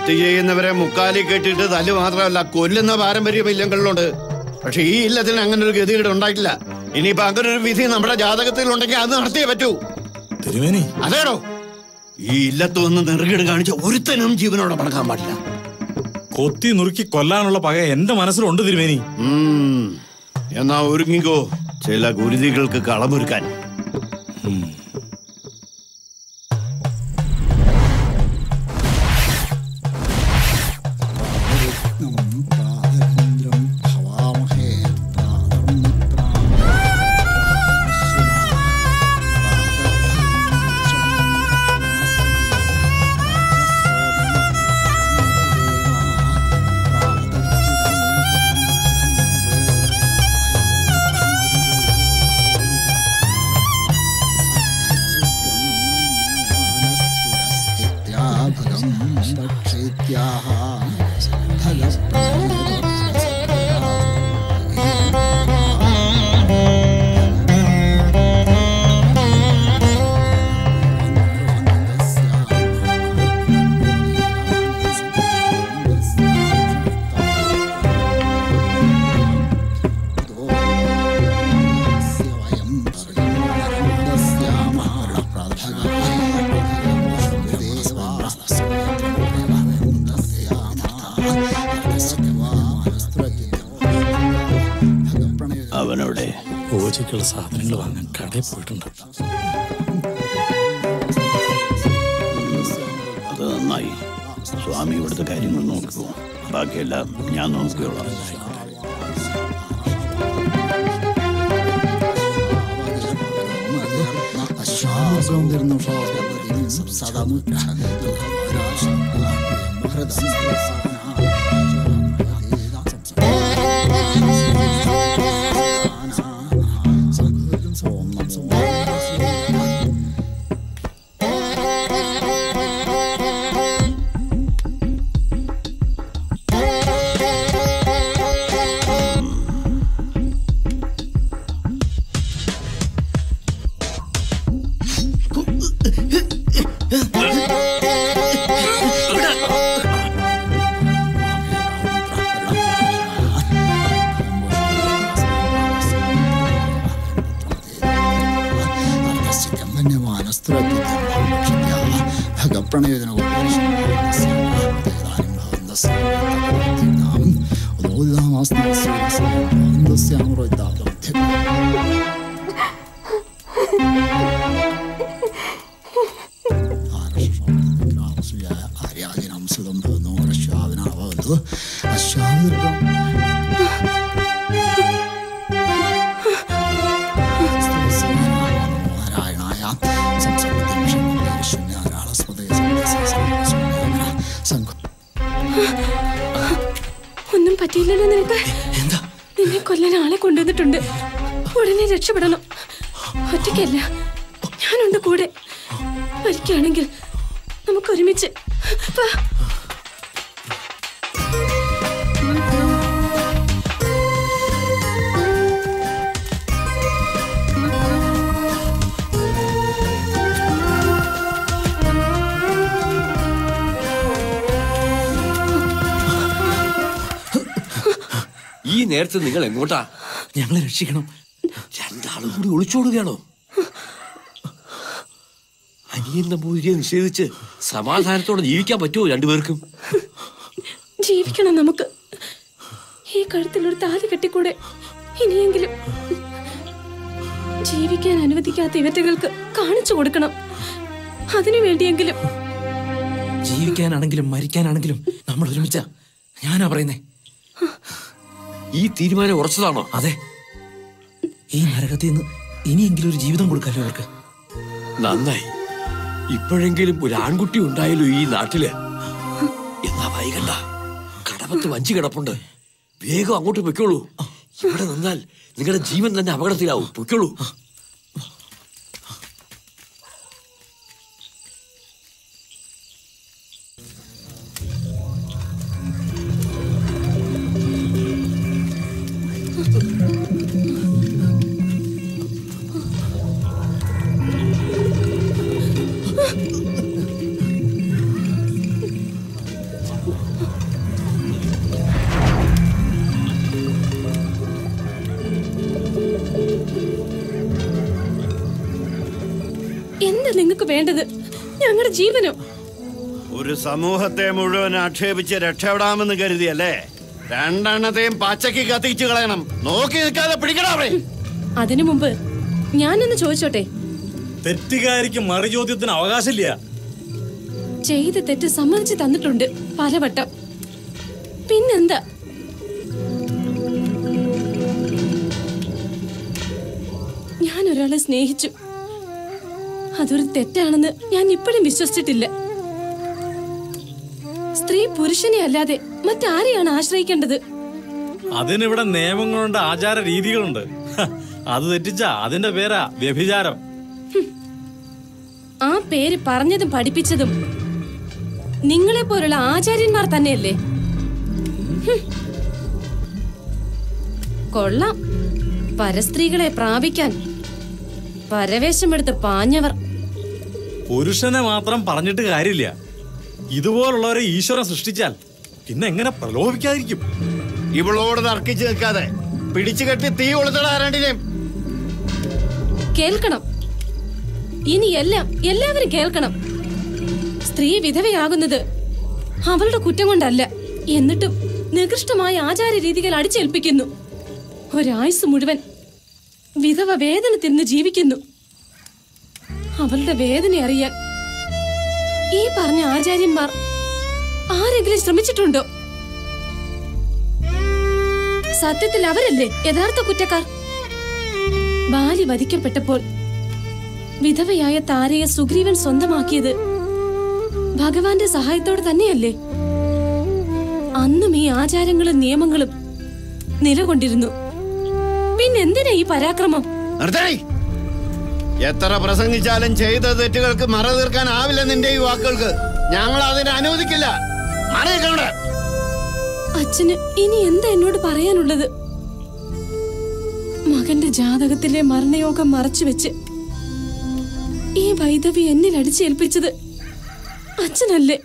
Speaker 10: തെറ്റ് ചെയ്യുന്നവരെ മുക്കാലി കെട്ടിയിട്ട് തല്ല് മാത്രമല്ല കൊല്ലുന്ന പാരമ്പര്യം ഇല്ലങ്ങളിലുണ്ട്. പക്ഷെ ഈ ഇല്ലത്തിന് അങ്ങനെ ഒരു ഗതികേട് ഉണ്ടായിട്ടില്ല. ഇനിയിപ്പോ അങ്ങനെ ഒരു വിധി നമ്മുടെ ജാതകത്തിൽ ഉണ്ടെങ്കിൽ അത് നടത്തിയേ പറ്റൂ.
Speaker 16: തിരുമേനി
Speaker 10: അതേടോ, ഈ ഇല്ലത്ത് വന്ന് നെറുകേട് കാണിച്ച ഒരുത്തനും ജീവനോടെ മടക്കാൻ പാടില്ല.
Speaker 16: കൊത്തി നുറുക്കി കൊല്ലാനുള്ള പക എന്റെ മനസ്സിലുണ്ട് തിരുമേനി.
Speaker 10: എന്നാ ഒരുങ്ങിക്കോ ചില ഗുരുതികൾക്ക് കളമൊരുക്കാൻ. അവനവിടെ
Speaker 16: പൂജയ്ക്കുള്ള സാധനങ്ങൾ വാങ്ങാൻ കടയിൽ പോയിട്ടുണ്ട്.
Speaker 10: അത് നന്നായി. സ്വാമി ഇവിടുത്തെ കാര്യങ്ങൾ നോക്കുമോ? ബാക്കിയെല്ലാം ഞാൻ നോക്കിയോളാം.
Speaker 19: ഒന്നും പറ്റിയില്ലല്ലോ നിനക്ക്? നിന്നെ കൊല്ലാൻ ആളെ കൊണ്ടുവന്നിട്ടുണ്ട്. ഉടനെ രക്ഷപ്പെടണം. ഒറ്റയ്ക്കല്ല, ഞാനുണ്ട് കൂടെ. മരിക്കുകയാണെങ്കിൽ നമുക്ക് ഒരുമിച്ച്
Speaker 4: ഈ നേരത്തെ നിങ്ങൾ എങ്ങോട്ടാ?
Speaker 14: ഞങ്ങളെ രക്ഷിക്കണം.
Speaker 4: രണ്ടാളും കൂടി ഒളിച്ചോടുകയാണോ? അനിയൻ നമ്പൂതിരിയെ നിഷേധിച്ച് സമാധാനത്തോടെ ജീവിക്കാൻ പറ്റുമോ രണ്ടുപേർക്കും?
Speaker 19: ജീവിക്കണം നമുക്ക്. ഈ കഴുത്തിലൊരു താലി കെട്ടിക്കൂടെ? ഇനിയെങ്കിലും ജീവിക്കാൻ അനുവദിക്കാത്ത ഇവറ്റകൾക്ക് കാണിച്ചു കൊടുക്കണം. അതിനു വേണ്ടിയെങ്കിലും.
Speaker 14: ജീവിക്കാനാണെങ്കിലും മരിക്കാനാണെങ്കിലും നമ്മൾ ഒരുമിച്ച. ഞാനാ പറയുന്നേ.
Speaker 4: ഈ തീരുമാനം ഉറച്ചതാണോ?
Speaker 14: അതെ. ഈ നരകത്തിൽ നിന്ന് ഇനിയെങ്കിലും ഒരു ജീവിതം കൊടുക്കാലോ അവർക്ക്.
Speaker 4: നന്നായി, ഇപ്പോഴെങ്കിലും ഒരു ആൺകുട്ടി ഉണ്ടായല്ലോ ഈ നാട്ടില്. എന്നാ വൈകണ്ട, കടമത്ത് വഞ്ചി കിടപ്പുണ്ട്, വേഗം അങ്ങോട്ട് പൊയ്ക്കോളൂ. ഇവിടെ നിന്നാൽ നിങ്ങളുടെ ജീവൻ തന്നെ അപകടത്തിലാവും. പൊയ്ക്കോളൂ.
Speaker 19: എന്താ നിങ്ങൾക്ക് വേണ്ടത്? ഞങ്ങളുടെ ജീവനോ?
Speaker 10: ഒരു സമൂഹത്തെ മുഴുവൻ ആക്ഷേപിച്ച് രക്ഷപ്പെടാമെന്ന് കരുതിയല്ലേ? രണ്ടെണ്ണത്തെയും പച്ചക്ക് കത്തിച്ചു കളയണം. നോക്കി നിൽക്കാതെ പിടിക്കണേ.
Speaker 19: അതിനു മുമ്പ് ഞാനൊന്ന് ചോദിച്ചോട്ടെ?
Speaker 16: തെറ്റുകാരിക്ക് മറുചോദ്യത്തിന് അവകാശമില്ല.
Speaker 19: ചെയ്ത തെറ്റ് സമ്മതിച്ചു തന്നിട്ടുണ്ട് പലവട്ടം. പിന്നെന്താ? ഞാൻ ഒരാളെ സ്നേഹിച്ചു, അതൊരു തെറ്റാണെന്ന് ഞാൻ ഇപ്പോഴും വിശ്വസിച്ചിട്ടില്ല. സ്ത്രീ പുരുഷനെ അല്ലാതെ മറ്റാരെയാണ് ആശ്രയിക്കേണ്ടത്?
Speaker 16: അതിനിവിടെ നിയമങ്ങളുണ്ട്, ആചാര രീതികളുണ്ട്. അത് തെറ്റിച്ച അതിന്റെ പേരാ വ്യഭിചാരം.
Speaker 19: ആ പേര് പറഞ്ഞതും പഠിപ്പിച്ചതും നിങ്ങളെ പോലുള്ള ആചാര്യന്മാർ തന്നെയല്ലേ? കൊള്ളാം, പരസ്ത്രീകളെ പ്രാപിക്കാൻ പരവേശമെടുത്ത് പാഞ്ഞവർ.
Speaker 16: പുരുഷനെ മാത്രം പറഞ്ഞിട്ട് കാര്യമില്ല. ഇതുപോലുള്ളവരെ ഈശ്വരൻ സൃഷ്ടിച്ചാൽ പിന്നെ എങ്ങനെ പ്രലോഭിക്കാതിരിക്കും?
Speaker 10: ഇവളോട് തർക്കിച്ച് നിൽക്കാതെ പിടിച്ചു കെട്ടി തീ കൊളുത്തടാരണ്ടിനെയും.
Speaker 19: കേൾക്കണം, ഇനി എല്ലാവരും കേൾക്കണം. സ്ത്രീ വിധവയാകുന്നത് അവളുടെ കുറ്റം കൊണ്ടല്ല. എന്നിട്ടും നികൃഷ്ടമായ ആചാര രീതികൾ അടിച്ചേൽപ്പിക്കുന്നു. ഒരായുസ് മുഴുവൻ വിധവ വേദന തിന്ന് ജീവിക്കുന്നു. അവളുടെ വേദന അറിയാൻ ഈ പറഞ്ഞ ആചാര്യന്മാർ ആരെങ്കിലും ശ്രമിച്ചിട്ടുണ്ടോ? സത്യത്തിൽ അവരല്ലേ യഥാർത്ഥ കുറ്റക്കാർ? ബാലി വധിക്കപ്പെട്ടപ്പോൾ വിധവയായ താരയെ സുഗ്രീവൻ സ്വന്തമാക്കിയത് ഭഗവാന്റെ സഹായത്തോടെ തന്നെയല്ലേ? അന്നും ഈ ആചാരങ്ങളും നിയമങ്ങളും നിലകൊണ്ടിരുന്നു. പിന്നെന്തിനാ ഈ പരാക്രമം?
Speaker 10: എത്ര പ്രസംഗിച്ചാലും ചെയ്ത തെറ്റുകൾക്ക് മറ തീർക്കാനാവില്ല നിന്റെ ഈ വാക്കുകൾക്ക്. ഞങ്ങൾ അതിനെ അനുവദിക്കില്ല.
Speaker 19: അച്ഛന് ഇനി എന്താ എന്നോട് പറയാനുള്ളത്? മകന്റെ ജാതകത്തിലെ മരണയോഗം മറച്ചുവെച്ച് ഈ വൈദവി എന്നിൽ അടിച്ചേൽപ്പിച്ചത് അച്ഛനല്ലേ?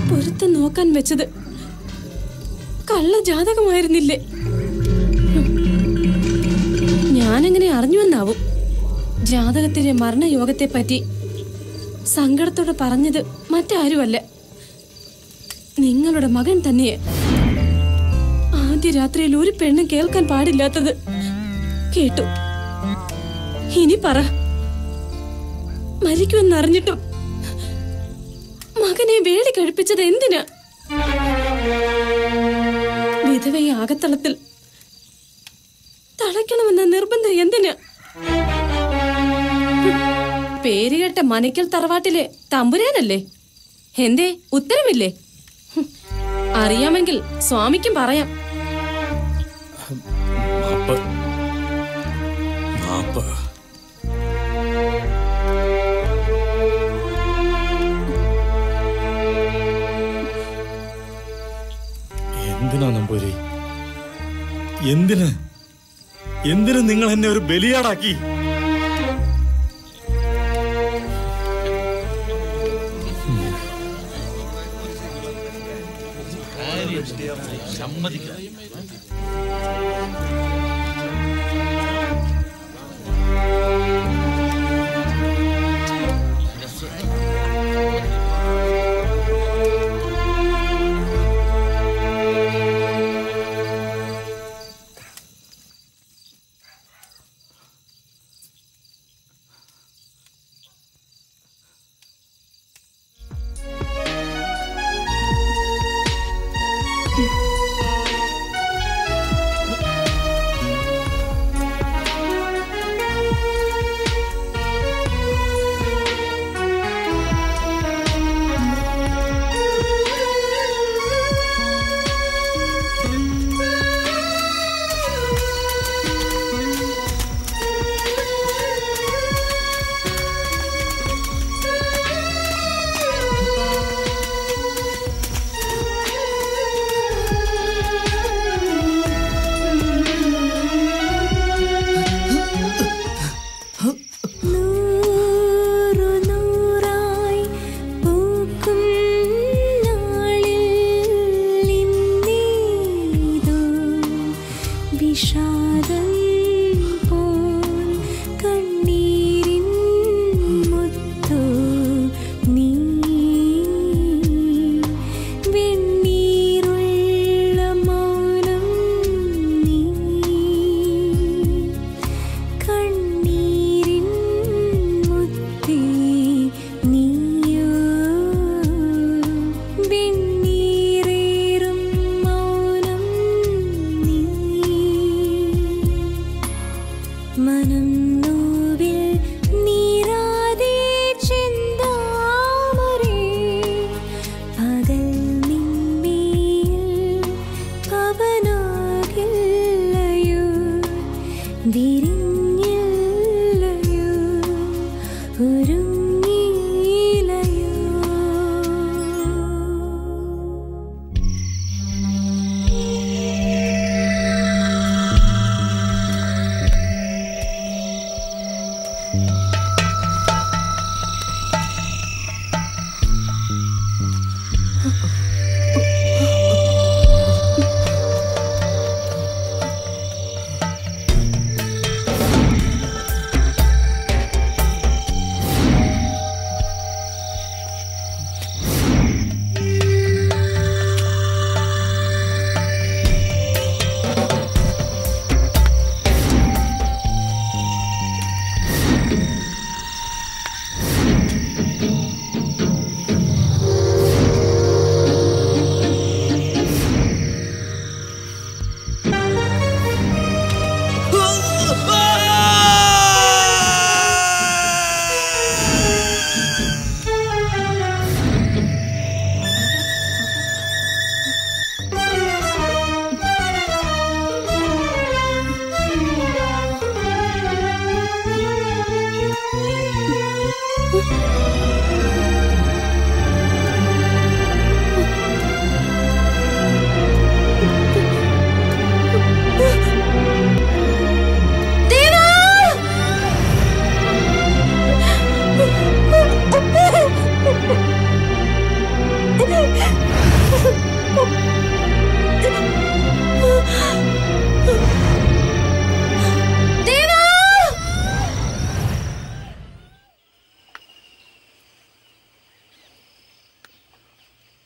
Speaker 19: പൊരുത്തം നോക്കാൻ വെച്ചത് കള്ള ജാതകമായിരുന്നില്ലേ? ഞാനെങ്ങനെ അറിഞ്ഞുവെന്നാവും. ജാതകത്തിലെ മരണയോഗത്തെ പറ്റി സങ്കടത്തോടെ പറഞ്ഞത് മറ്റാരുമല്ല, നിങ്ങളുടെ മകൻ തന്നെയെ. ആദ്യ രാത്രിയിൽ ഒരു പെണ്ണ് കേൾക്കാൻ പാടില്ലാത്തത് കേട്ടു. ഇനി പറ, മരിക്കുമെന്നറിഞ്ഞിട്ടും മകനെ വേലി കഴിപ്പിച്ചത് എന്തിനാ? വിധവയെ അകത്തളത്തിൽ തളയ്ക്കണമെന്ന നിർബന്ധം എന്തിനാ? പേരുകേട്ട മനക്കൽ തറവാട്ടിലെ തമ്പുരാനല്ലേ? എന്തേ ഉത്തരവില്ലേ? അറിയാമെങ്കിൽ സ്വാമിക്കും പറയാം.
Speaker 16: എന്തിനാ നമ്പൂരി? എന്തിന് നിങ്ങൾ എന്നെ ഒരു ബലിയാടാക്കി?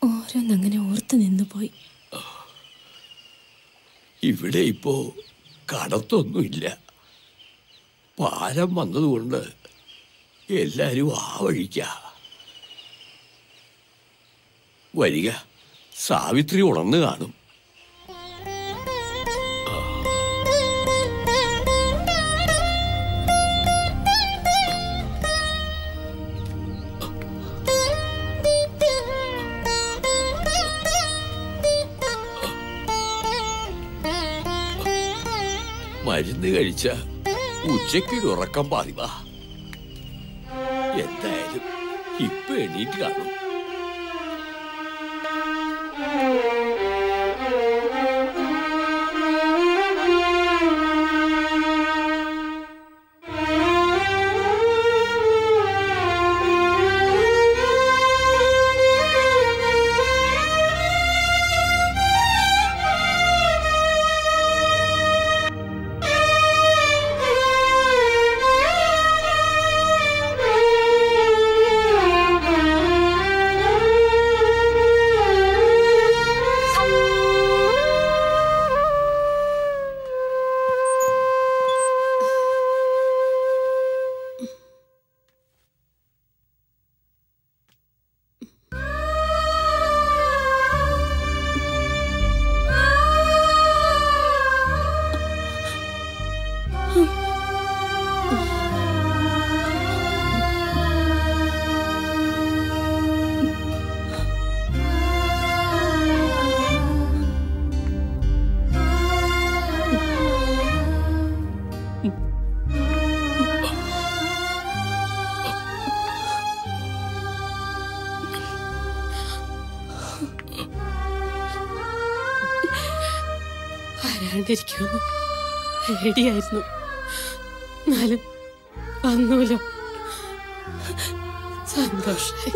Speaker 19: ഓരോന്നങ്ങനെ ഓർത്ത് നിന്നുപോയി.
Speaker 4: ഇവിടെ ഇപ്പോ കടത്തൊന്നുമില്ല. പാലം വന്നതുകൊണ്ട് എല്ലാരും ആ വഴിക്ക. വരിക, സാവിത്രി ഉണർന്നു കാണും. മരുന്ന് കഴിച്ച ഉച്ചയ്ക്കൊരു ഉറക്കം പാതിവാ. എന്തായാലും ഇപ്പൊ എണീറ്റ് കാണും.
Speaker 3: ആരാണ്ടിരിക്കുമെന്ന് പേടിയായിരുന്നു. എന്നാലും വന്നൂലോ, സന്തോഷായി.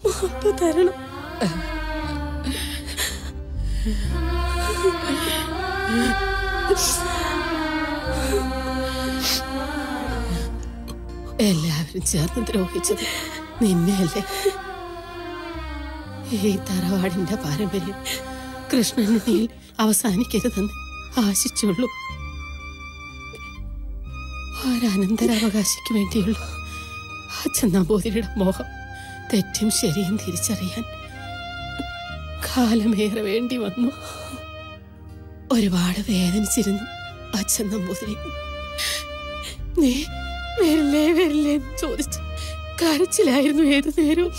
Speaker 19: മാപ്പ് തരണം.
Speaker 3: എല്ലാവരും ചേർന്ന് ദ്രോഹിച്ചത് നിന്നെയല്ലേ? ഈ തറവാടിന്റെ പാരമ്പര്യം കൃഷ്ണനുണ്ണിയിൽ അവസാനിക്കരുതെന്ന് ആശിച്ചുള്ളൂ. ഒരനന്തരാവകാശിക്ക് വേണ്ടിയുള്ള അച്ഛൻ നമ്പൂതിരിയുടെ മോഹം തെറ്റും ശരിയും തിരിച്ചറിയാൻ കാലമേറെ വേണ്ടി വന്നു. ഒരുപാട് വേദനിച്ചിരുന്നു അച്ഛൻ നമ്പൂതിരി. നീ വരില്ലേ വരില്ലേ എന്ന് ചോദിച്ച് കരച്ചിലായിരുന്നു ഏതു നേരവും.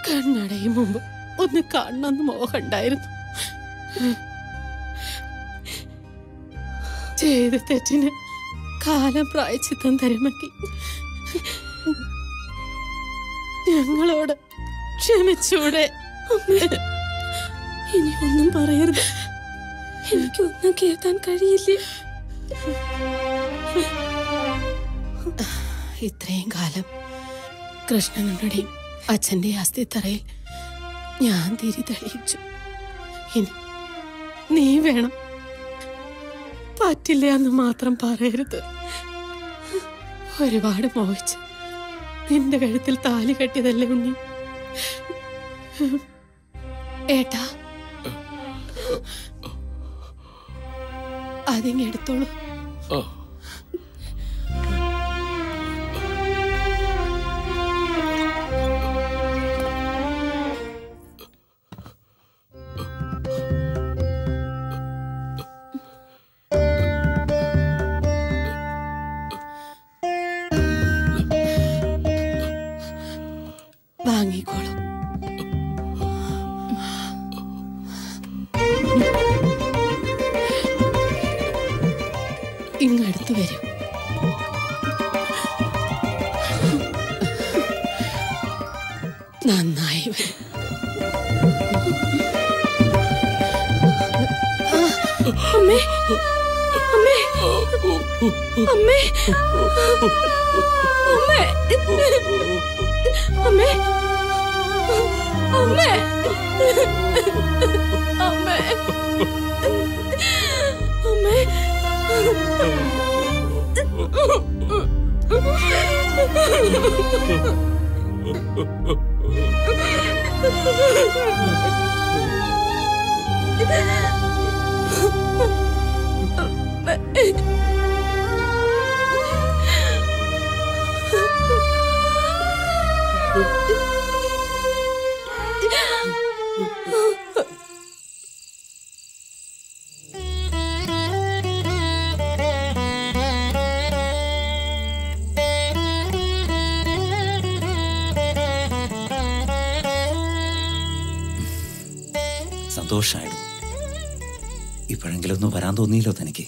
Speaker 3: കണ്ണടയും മുമ്പ് ഒന്ന് കാണണമെന്ന് മോഹം ഉണ്ടായിരുന്നു. ചെയ്ത തെറ്റിന് കാലം പ്രായച്ചിത്തം തരുമെങ്കിൽ ഞങ്ങളോട് ക്ഷമിച്ചൂടെ?
Speaker 19: ഇനി ഒന്നും പറയരുത്. എനിക്കൊന്നും കേൾക്കാൻ കഴിയില്ല.
Speaker 3: ഇത്രയും കാലം കൃഷ്ണനുടെയും അച്ഛന്റെ അസ്ഥിത്തറയിൽ ഞാൻ തിരി തെളിയിച്ചു. ഇനി നീ വേണം. പറ്റില്ല എന്ന് മാത്രം പറയരുത്. ഒരുപാട് മോഹിച്ച് നിന്റെ കഴുത്തിൽ താലി കെട്ടിയതല്ലേ ഉണ്ണി. ഏട്ടാ, അതിങ്ങെടുത്തോളൂ. വാങ്ങിക്കോളൂ. ഇങ്ങടുത്ത് വരും. നന്നായി വരും.
Speaker 19: അമ്മേ, അമ്മേ, അമ്മേ, അമ്മേ, അമ്മേ, അമ്മേ, അമ്മേ,
Speaker 1: സന്തോഷായിരുന്നു. ഇപ്പോഴെങ്കിലും ഒന്നും വരാൻ തോന്നിയില്ലോ തനിക്ക്?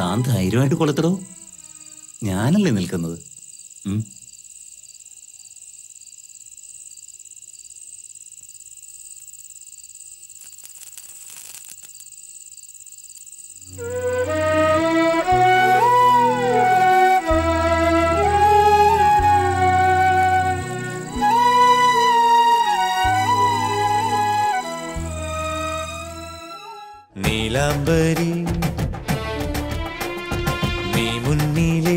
Speaker 1: താൻ ധൈര്യമായിട്ട് കൊളുത്തടോ. ഞാനല്ലേ നിൽക്കുന്നത്.
Speaker 20: നീലാംബരി നീ മുന്നിലെ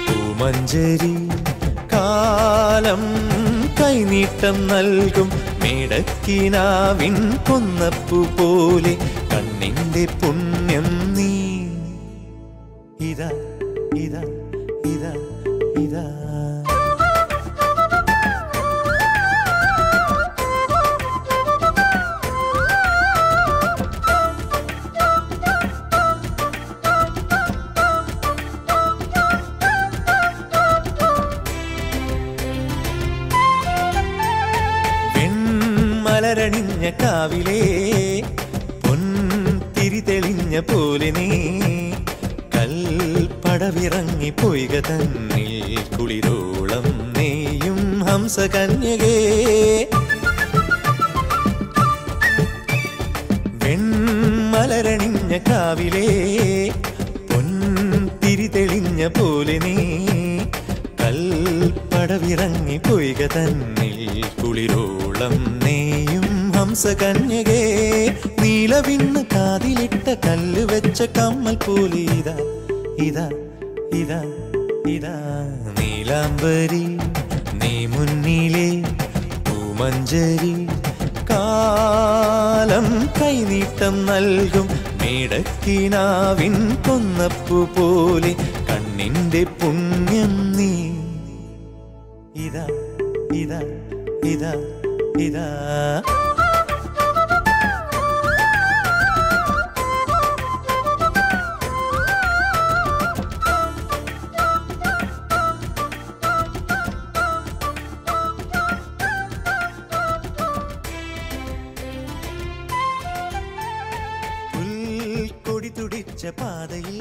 Speaker 20: പൂമഞ്ചരി കാലം കൈനീട്ടം നൽകും മേടക്കിനാവിൻ കൊന്നപ്പു പോലെ കണ്ണിന്റെ പുണ്യം നീ. ഇതാ ഇതാ ഇതാ ഇതാ മലരണിഞ്ഞ കാവിലേ പൊൻതിരി തെളിഞ്ഞ പോലെ നീ കൽപ്പടവിറങ്ങി പൊയ്ക തന്നിൽ കുളിരോളം നെയ്യും ഹംസകന്യകേ. വെൺമലരണിഞ്ഞ കാവിലേ പൊൻതിരി തെളിഞ്ഞ പോലെ നീ കൽപ്പടവിറങ്ങി പൊയ്ക തന്നിൽ കുളിരോളം നെയ്യും ഹംസകന്യകേ. നീലവിണ്ണ് കാതിലിട്ട കല്ല് വെച്ച കമ്മൽ പോലെ ഇതാ ഇതാ ഇതാ ഇതാ നീലാംബരി നീ മുന്നിലെ പൂമഞ്ചരി കാലം കൈനീട്ടം നൽകും മേടക്കിനാവിൻ കൊന്നപ്പു പോലെ കണ്ണിന്റെ പുണ്യം നീ. ഇതാ ഇതാ ഇതാ ഇതാ പുൽക്കൊടി തുടിച്ച പാതയിൽ